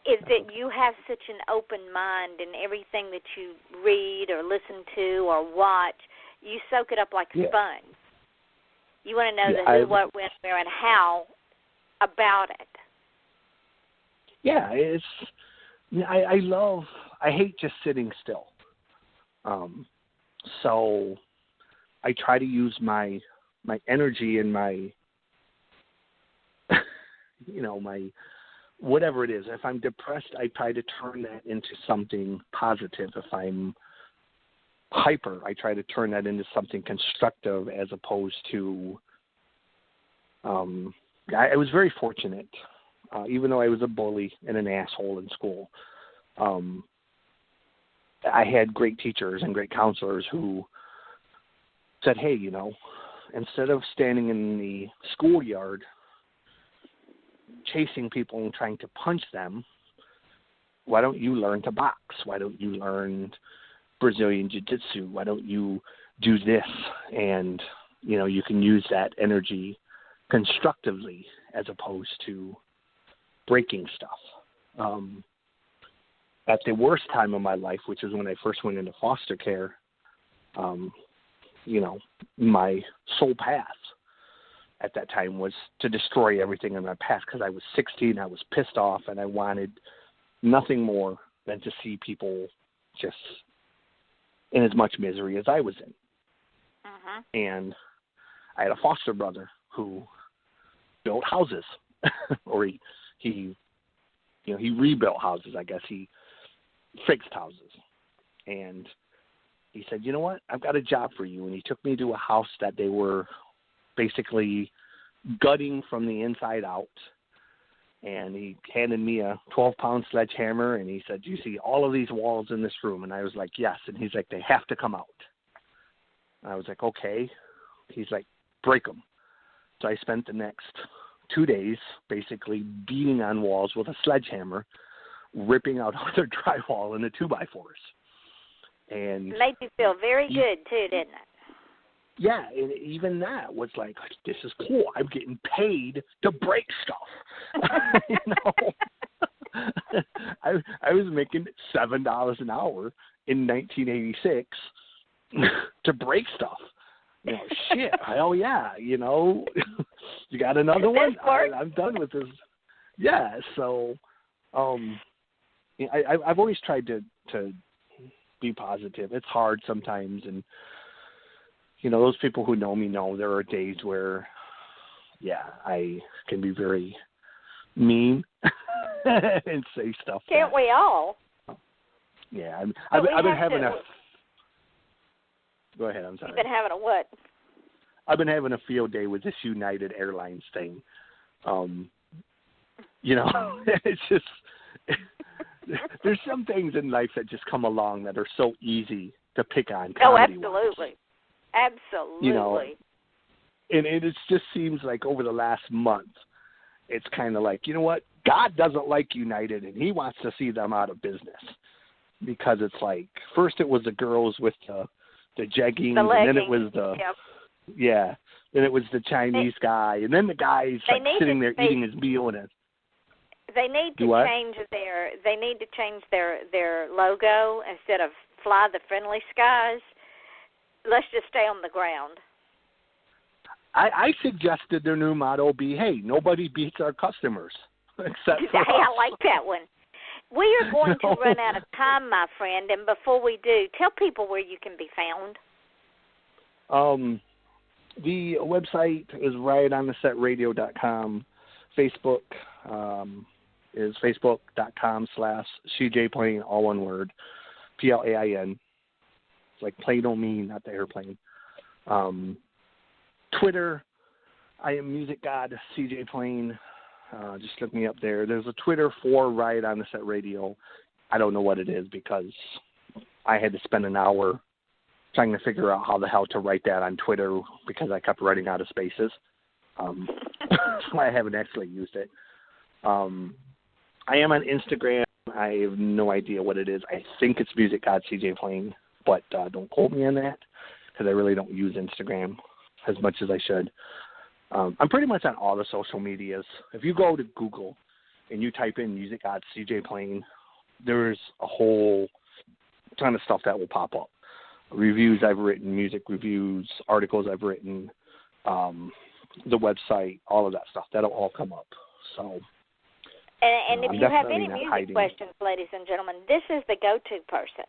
is that you have such an open mind, and everything that you read or listen to or watch, you soak it up like a sponge. You want to know the who, what, when, where, and how about it. Yeah, I hate just sitting still. So I try to use my energy and my, my whatever it is. If I'm depressed, I try to turn that into something positive. If I'm hyper, I try to turn that into something constructive as opposed to, I was very fortunate, even though I was a bully and an asshole in school. I had great teachers and great counselors who said, hey, instead of standing in the schoolyard chasing people and trying to punch them, why don't you learn to box? Why don't you learn Brazilian Jiu-Jitsu? Why don't you do this? And, you can use that energy constructively as opposed to breaking stuff. At the worst time of my life, which is when I first went into foster care, my sole path at that time was to destroy everything in my path because I was 16, I was pissed off, and I wanted nothing more than to see people just in as much misery as I was in. And I had a foster brother who built houses, or he rebuilt houses, I guess. He fixed houses. And he said, you know what, I've got a job for you. And he took me to a house that they were basically gutting from the inside out. And he handed me a 12-pound sledgehammer, and he said, do you see all of these walls in this room? And I was like, yes. And he's like, they have to come out. And I was like, okay. He's like, break them. So I spent the next 2 days basically beating on walls with a sledgehammer, ripping out other drywall in the 2x4s. And it made you feel very good, too, didn't it? Yeah, and even that was like, this is cool. I'm getting paid to break stuff. I was making $7 an hour in 1986 to break stuff. Shit. Oh, yeah, you got another one? I'm done with this. Yeah, so I've always tried to be positive. It's hard sometimes, and those people who know me know there are days where, I can be very mean and say stuff. Can't we all? Yeah, I've been having a. Go ahead. I'm sorry. You've been having a what? I've been having a field day with this United Airlines thing. It's just there's some things in life that just come along that are so easy to pick on. Oh, absolutely. Absolutely. And it just seems like over the last month, it's kind of like, you know what? God doesn't like United, and he wants to see them out of business. Because it's like, first it was the girls with the jeggings, and then it was then it was the Chinese guy, and then the guy's like sitting there eating his meal in it. They need to change their logo instead of fly the friendly skies. Let's just stay on the ground. I suggested their new motto be, hey, nobody beats our customers except for Hey, us. I like that one. We are going to run out of time, my friend, and before we do, tell people where you can be found. The website is rightonthesetradio.com. Facebook is facebook.com/CJPlain, all one word, PLAIN. It's like plane on me, not the airplane. Twitter, I am Music God CJ Plain. Just look me up there. There's a Twitter for Riot on the Set Radio. I don't know what it is because I had to spend an hour trying to figure out how the hell to write that on Twitter because I kept running out of spaces. So I haven't actually used it. I am on Instagram. I have no idea what it is. I think it's Music God CJ Plain, but don't quote me on that because I really don't use Instagram as much as I should. I'm pretty much on all the social medias. If you go to Google and you type in Music God CJ Plain, there's a whole ton of stuff that will pop up. Reviews I've written, music reviews, articles I've written, the website, all of that stuff. That'll all come up. So, and if you have any music questions, ladies and gentlemen, this is the go-to person.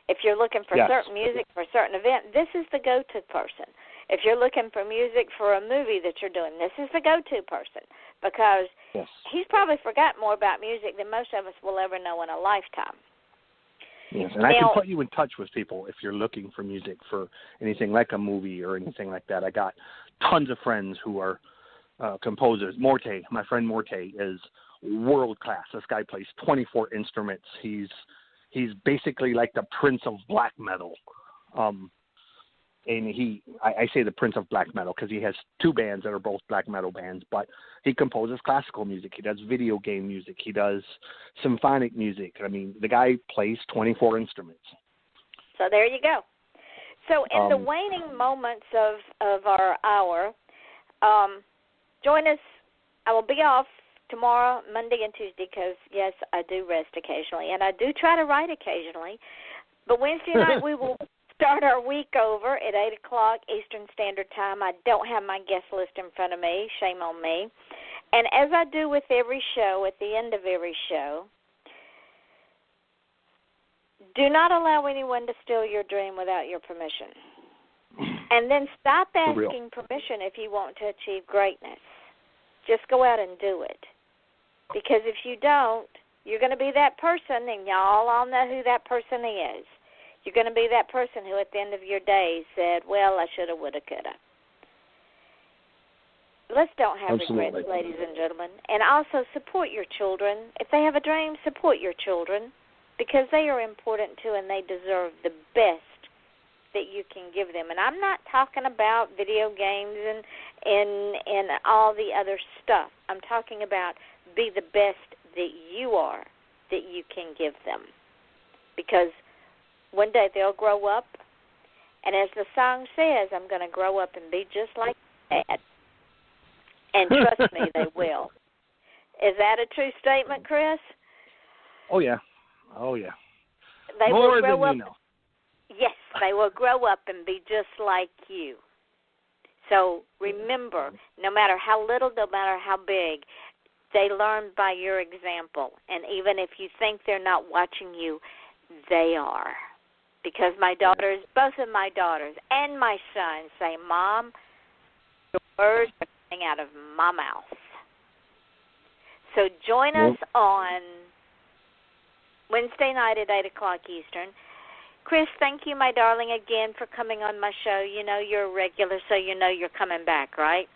If you're looking for certain music for a certain event, this is the go-to person. If you're looking for music for a movie that you're doing, this is the go-to person because he's probably forgotten more about music than most of us will ever know in a lifetime. Yes, and I can put you in touch with people if you're looking for music for anything like a movie or anything like that. I got tons of friends who are composers. Morte, my friend Morte, is world class. This guy plays 24 instruments. He's basically like the Prince of black metal. And I say the Prince of black metal because he has two bands that are both black metal bands, but he composes classical music. He does video game music. He does symphonic music. I mean, the guy plays 24 instruments. So there you go. So in the waning moments of our hour, join us. I will be off tomorrow, Monday, and Tuesday because, yes, I do rest occasionally, and I do try to write occasionally. But Wednesday night we will start our week over at 8 o'clock Eastern Standard Time. I don't have my guest list in front of me. Shame on me. And as I do with every show, at the end of every show, do not allow anyone to steal your dream without your permission. And then stop asking permission if you want to achieve greatness. Just go out and do it. Because if you don't, you're going to be that person, and y'all all know who that person is. You're going to be that person who at the end of your days said, well, I shoulda, woulda, coulda. Let's don't have regrets, ladies and gentlemen. And also support your children. If they have a dream, support your children because they are important too and they deserve the best that you can give them. And I'm not talking about video games and all the other stuff. I'm talking about be the best that you are that you can give them. Because one day they'll grow up, and as the song says, I'm going to grow up and be just like Dad. And trust me, they will. Is that a true statement, Chris? Oh, yeah. Oh, yeah. They More will grow than up. you know. Yes, they will grow up and be just like you. So remember, no matter how little, no matter how big, they learn by your example. And even if you think they're not watching you, they are. Because my daughters, both of my daughters and my son say, Mom, the words are coming out of my mouth. So join us on Wednesday night at 8 o'clock Eastern. Chris, thank you, my darling, again for coming on my show. You know you're a regular, so you know you're coming back, right?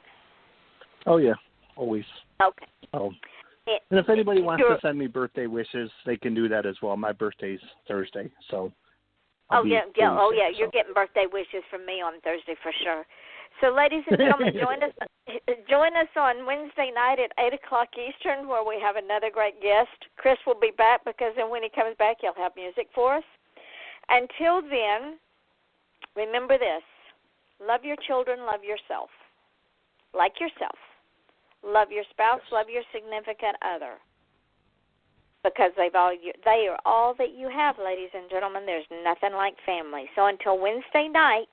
Oh, yeah, always. Okay. Oh. And if anybody wants to send me birthday wishes, they can do that as well. My birthday's Thursday, so. You're getting birthday wishes from me on Thursday for sure. So, ladies and gentlemen, join us on Wednesday night at 8 o'clock Eastern where we have another great guest. Chris will be back because then when he comes back, he'll have music for us. Until then, remember this. Love your children, love yourself. Like yourself. Love your spouse, love your significant other. Because they are all that you have, ladies and gentlemen. There's nothing like family. So until Wednesday night,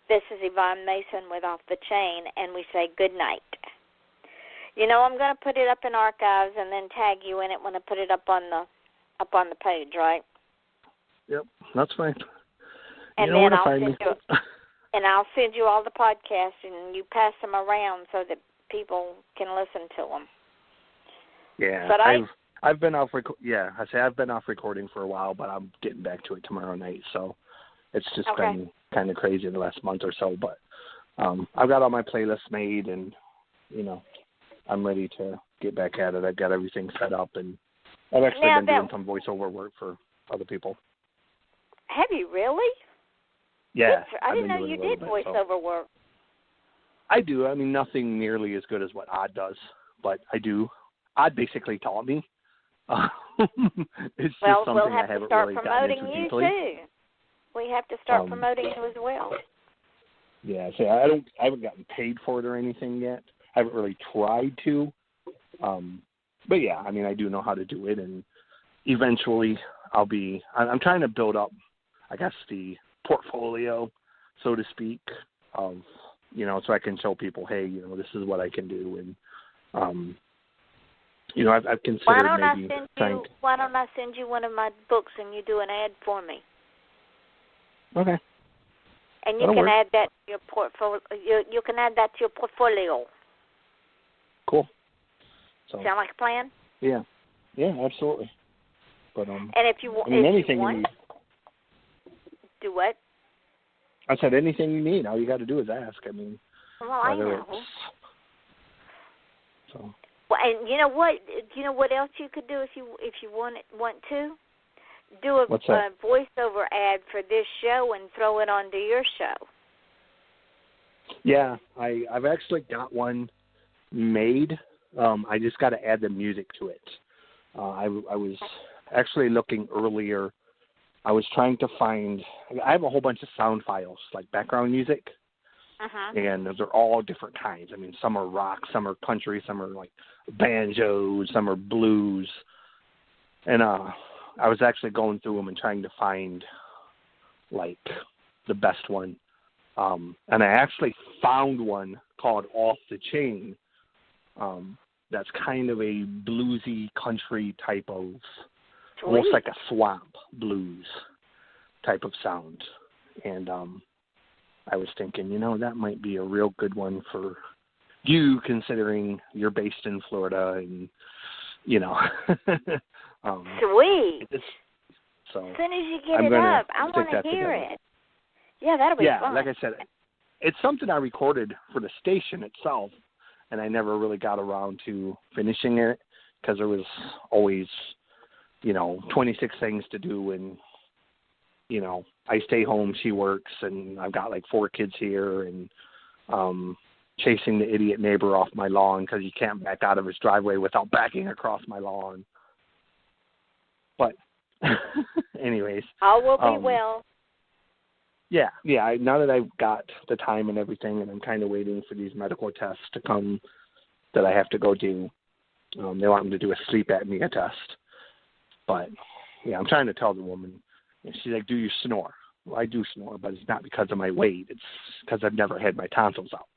This is Yvonne Mason with Off the Chain, and we say good night. You know, I'm going to put it up in archives and then tag you in it when I put it up on the page, right? Yep, that's fine. And then I'll send you all the podcasts, and you pass them around so that people can listen to them. Yeah, but I've been off. I've been off recording for a while, but I'm getting back to it tomorrow night. So it's just been kind of crazy the last month or so. But I've got all my playlists made, and I'm ready to get back at it. I've got everything set up, and I've actually been doing some voiceover work for other people. Have you really? Yeah. I didn't know you did voiceover work. I do. I mean, nothing nearly as good as what Odd does, but I do. Odd basically taught me. It's just something I haven't really gotten into deeply. We have to start promoting you as well. Yeah, so I haven't gotten paid for it or anything yet. I haven't really tried to. But yeah, I mean, I do know how to do it, and eventually I'm trying to build up, I guess, the portfolio, so to speak, of, so I can show people, hey, this is what I can do. And, I've considered Why don't I send you one of my books and you do an ad for me? Okay. And you can add that to your portfolio. You can add that to your portfolio. Cool. Sound like a plan? Yeah. Yeah, absolutely. But and if you want, do what? I said anything you need. All you got to do is ask. I mean, I know. So. Well, and you know what? You know what else you could do if you want to? Do a voiceover ad for this show and throw it onto your show. Yeah, I've actually got one made. I just got to add the music to it. I was actually looking earlier. I was trying to find. I have a whole bunch of sound files, like background music, and those are all different kinds. I mean, some are rock, some are country, some are like banjos, some are blues, and I was actually going through them and trying to find like the best one, and I actually found one called Off the Chain. That's kind of a bluesy country type of, almost like a swamp blues type of sound. And I was thinking, that might be a real good one for you, considering you're based in Florida and, Sweet. So as soon as you get it up, I want to hear it. Yeah, that'll be fun. Yeah, like I said, it's something I recorded for the station itself, and I never really got around to finishing it because there was always, 26 things to do, and, I stay home, she works, and I've got like 4 kids here, and chasing the idiot neighbor off my lawn because he can't back out of his driveway without backing across my lawn. But anyways. All will be well. Yeah. Now that I've got the time and everything, and I'm kind of waiting for these medical tests to come that I have to go do. They want me to do a sleep apnea test. But, yeah, I'm trying to tell the woman. She's like, do you snore? Well, I do snore, but it's not because of my weight. It's because I've never had my tonsils out.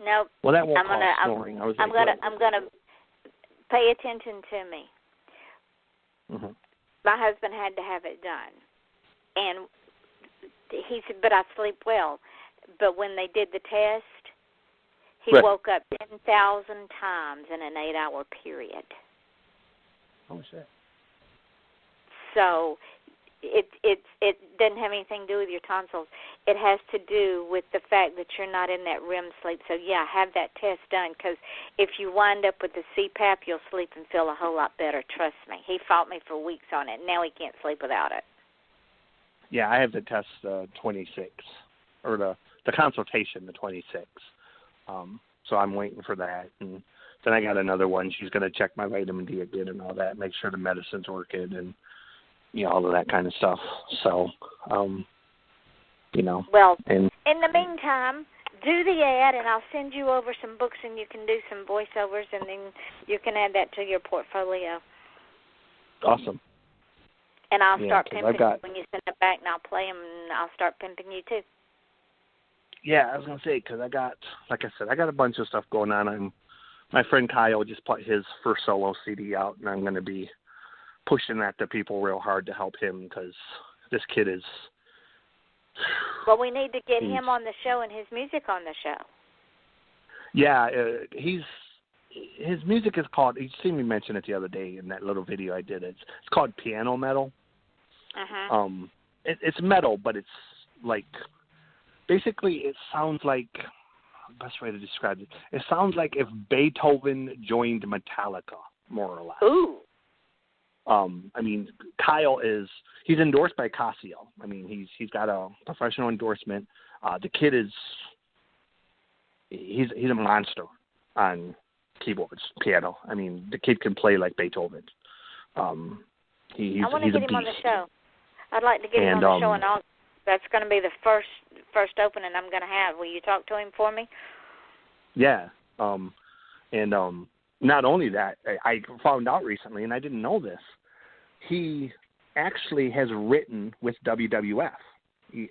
Nope. Well, that won't cause snoring. I'm gonna pay attention to me. Mm-hmm. My husband had to have it done, and he said, "But I sleep well." But when they did the test, he woke up 10,000 times in an 8-hour period. Oh shit! So it doesn't have anything to do with your tonsils. It has to do with the fact that you're not in that REM sleep. So, yeah, have that test done, because if you wind up with the CPAP, you'll sleep and feel a whole lot better. Trust me. He fought me for weeks on it. Now he can't sleep without it. Yeah, I have the test 26, or the consultation, the 26. So I'm waiting for that. And then I got another one. She's going to check my vitamin D again and all that, make sure the medicine's working and, all of that kind of stuff. So, Well, in the meantime, do the ad, and I'll send you over some books, and you can do some voiceovers, and then you can add that to your portfolio. Awesome. And I'll start pimping you when you send it back, and I'll play them, and I'll start pimping you, too. Yeah, I was gonna say because I got a bunch of stuff going on. My friend Kyle just put his first solo CD out, and I'm gonna be pushing that to people real hard to help him because this kid is. Well, we need to get him on the show and his music on the show. Yeah, his music is called. You seen me mention it the other day in that little video I did. It's called piano metal. Uh-huh. It's metal, but it's like basically it sounds like best way to describe it. It sounds like if Beethoven joined Metallica, more or less. Ooh. I mean, Kyle he's endorsed by Casio. I mean, he's got a professional endorsement. The kid he's a monster on keyboards, piano. I mean, the kid can play like Beethoven. I want to get him on the show. I'd like to get him on the show in August. That's going to be the first opening I'm going to have. Will you talk to him for me? Yeah. Not only that, I found out recently, and I didn't know this, he actually has written with WWF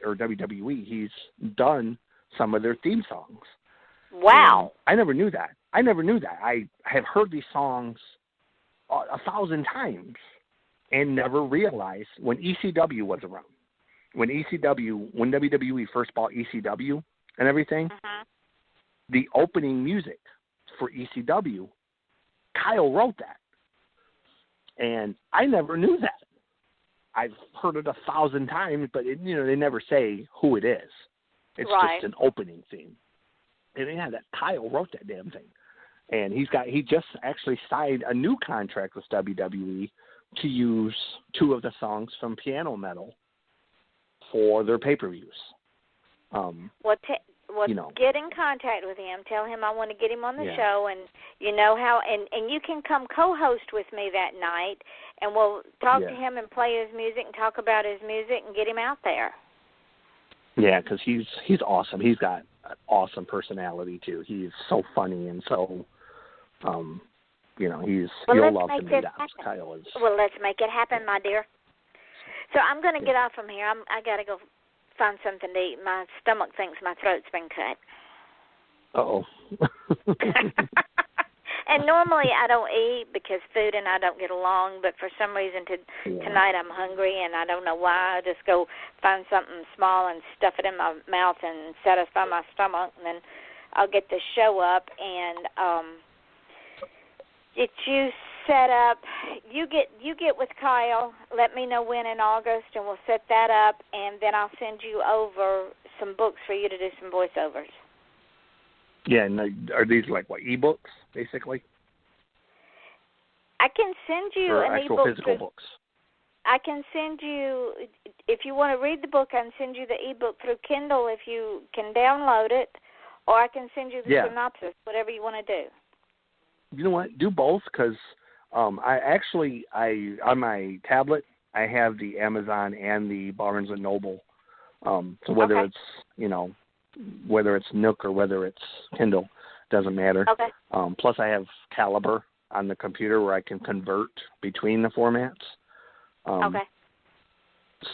or WWE. He's done some of their theme songs. Wow. And I never knew that. I have heard these songs 1,000 times and never realized when ECW was around. When WWE first bought ECW and everything, the opening music for ECW, Kyle wrote that. And I never knew that. I've heard it 1,000 times, but they never say who it is. It's just an opening theme. And yeah, that Kyle wrote that damn thing. And he just actually signed a new contract with WWE to use 2 of the songs from Piano Metal for their pay-per-views. Get in contact with him. Tell him I want to get him on the show, and you know how. And you can come co-host with me that night, and we'll talk to him and play his music and talk about his music and get him out there. Yeah, because he's awesome. He's got an awesome personality too. He's so funny and so, you'll love to meet him. Kyle is. Well, let's make it happen, my dear. So I'm going to get off from here. I got to go find something to eat. My stomach thinks my throat's been cut. Uh-oh. And normally I don't eat because food and I don't get along, but for some reason tonight I'm hungry, and I don't know why. I just go find something small and stuff it in my mouth and satisfy my stomach, and then I'll get the show up and get you set up. You get with Kyle. Let me know when in August, and we'll set that up, and then I'll send you over some books for you to do some voiceovers. Yeah, and are these like what, ebooks, basically? I can send you or an actual ebook. Physical books? I can send you, if you want to read the book, I can send you the ebook through Kindle if you can download it, or I can send you the synopsis, whatever you want to do. You know what? Do both, because I on my tablet I have the Amazon and the Barnes and Noble. So whether it's whether it's Nook or whether it's Kindle, doesn't matter. Okay. Plus I have Caliber on the computer where I can convert between the formats. Okay.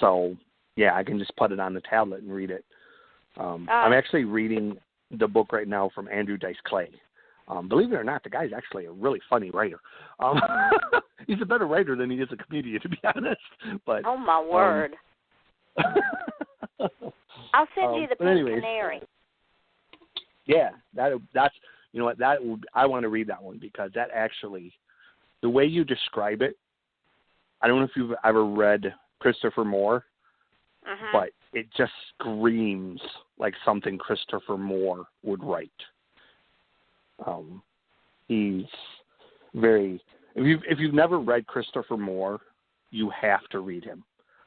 So yeah, I can just put it on the tablet and read it. I'm actually reading the book right now from Andrew Dice Clay. Believe it or not, the guy's actually a really funny writer. He's a better writer than he is a comedian, to be honest. But oh my word! I'll send you the Pink Canary. Yeah, that's I want to read that one because that actually, the way you describe it, I don't know if you've ever read Christopher Moore, but it just screams like something Christopher Moore would write. He's very. If you've never read Christopher Moore, you have to read him.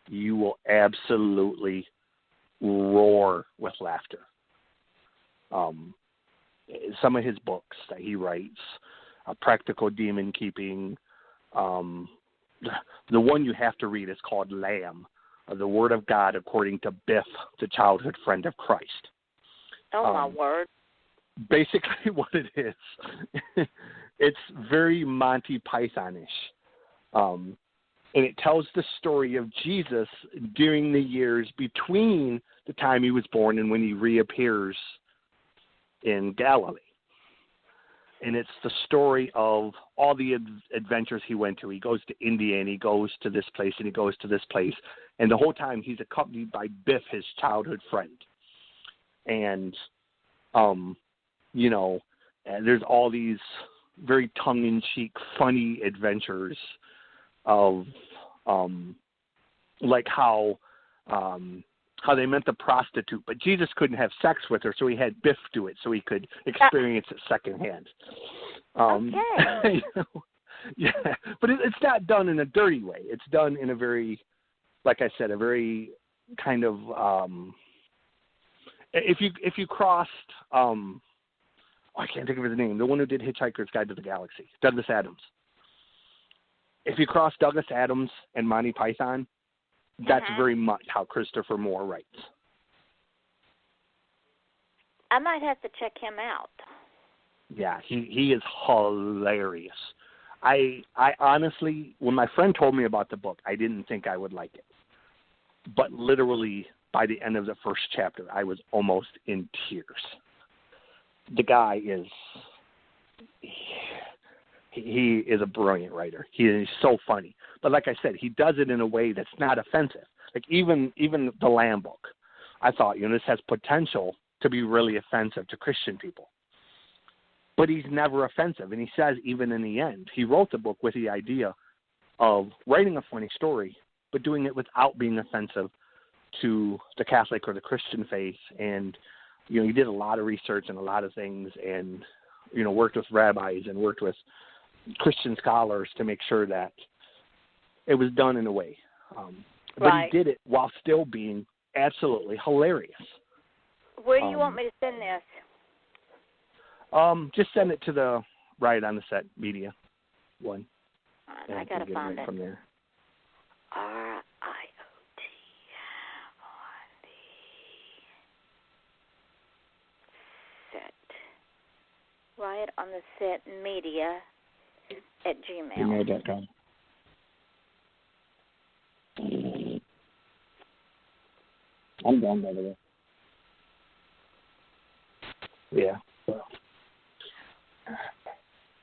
You will absolutely roar with laughter. Some of his books that he writes, Practical Demon Keeping. The one you have to read is called Lamb, the Word of God according to Biff, the childhood friend of Christ. Oh my word! Basically, what it is, it's very Monty Python-ish. And it tells the story of Jesus during the years between the time he was born and when he reappears in Galilee. And it's the story of all the adventures he went to. He goes to India, and he goes to this place, and he goes to this place. And the whole time he's accompanied by Biff, his childhood friend. And, you know, and there's all these very tongue-in-cheek, funny adventures of, like how they met the prostitute, but Jesus couldn't have sex with her, so he had Biff do it so he could experience it secondhand. Okay. You know, yeah, but it's not done in a dirty way. It's done in a very, like I said, a very kind of, if you crossed, I can't think of his name, the one who did Hitchhiker's Guide to the Galaxy, Douglas Adams. If you cross Douglas Adams and Monty Python, that's very much how Christopher Moore writes. I might have to check him out. Yeah, he is hilarious. I honestly, when my friend told me about the book, I didn't think I would like it. But literally, by the end of the first chapter, I was almost in tears. The guy is, he is a brilliant writer. He is so funny. But like I said, he does it in a way that's not offensive. Like even the Lamb book, I thought, you know, this has potential to be really offensive to Christian people. But he's never offensive. And he says even in the end, he wrote the book with the idea of writing a funny story, but doing it without being offensive to the Catholic or the Christian faith. And, you know, he did a lot of research and a lot of things and, you know, worked with rabbis and worked with Christian scholars to make sure that it was done in a way. But he did it while still being absolutely hilarious. Where do you want me to send this? Just send it to the Riot on the Set media one. I got to find it. From there. RIOT on the set. Riot on the Set media at Gmail. Gmail.com. I'm done, by the way. Yeah.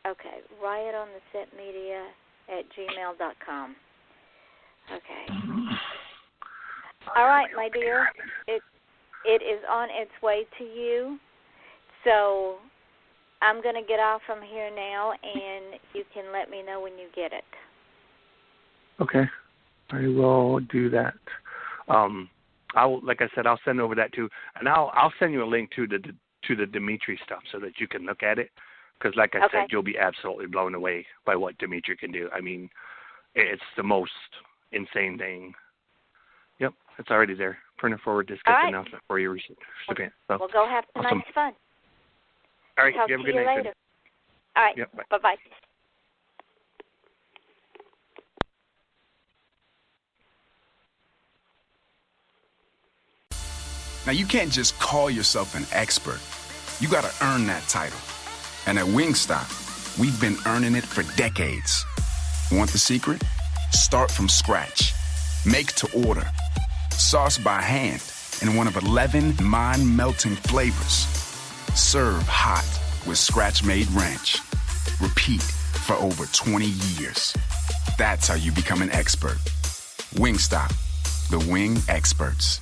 Okay, Riot on the Set media at gmail.com. Okay. All right, my dear. It is on its way to you. So I'm going to get off from here now, and you can let me know when you get it. Okay. I will do that. Like I said, I'll send over that too, and I'll send you a link to the Dimitri stuff so that you can look at it. Because, like I said, you'll be absolutely blown away by what Dimitri can do. I mean, it's the most insane thing. Yep, it's already there. Print it forward. Just get the announcement for you. Okay, so, we'll go have tonight's fun. All right, Talk you have a to good you night. later. All right, yep, bye. Bye-bye. Now, you can't just call yourself an expert. You got to earn that title. And at Wingstop, we've been earning it for decades. Want the secret? Start from scratch. Make to order. Sauce by hand in one of 11 mind-melting flavors. Serve hot with scratch-made ranch. Repeat for over 20 years. That's how you become an expert. Wingstop, the wing experts.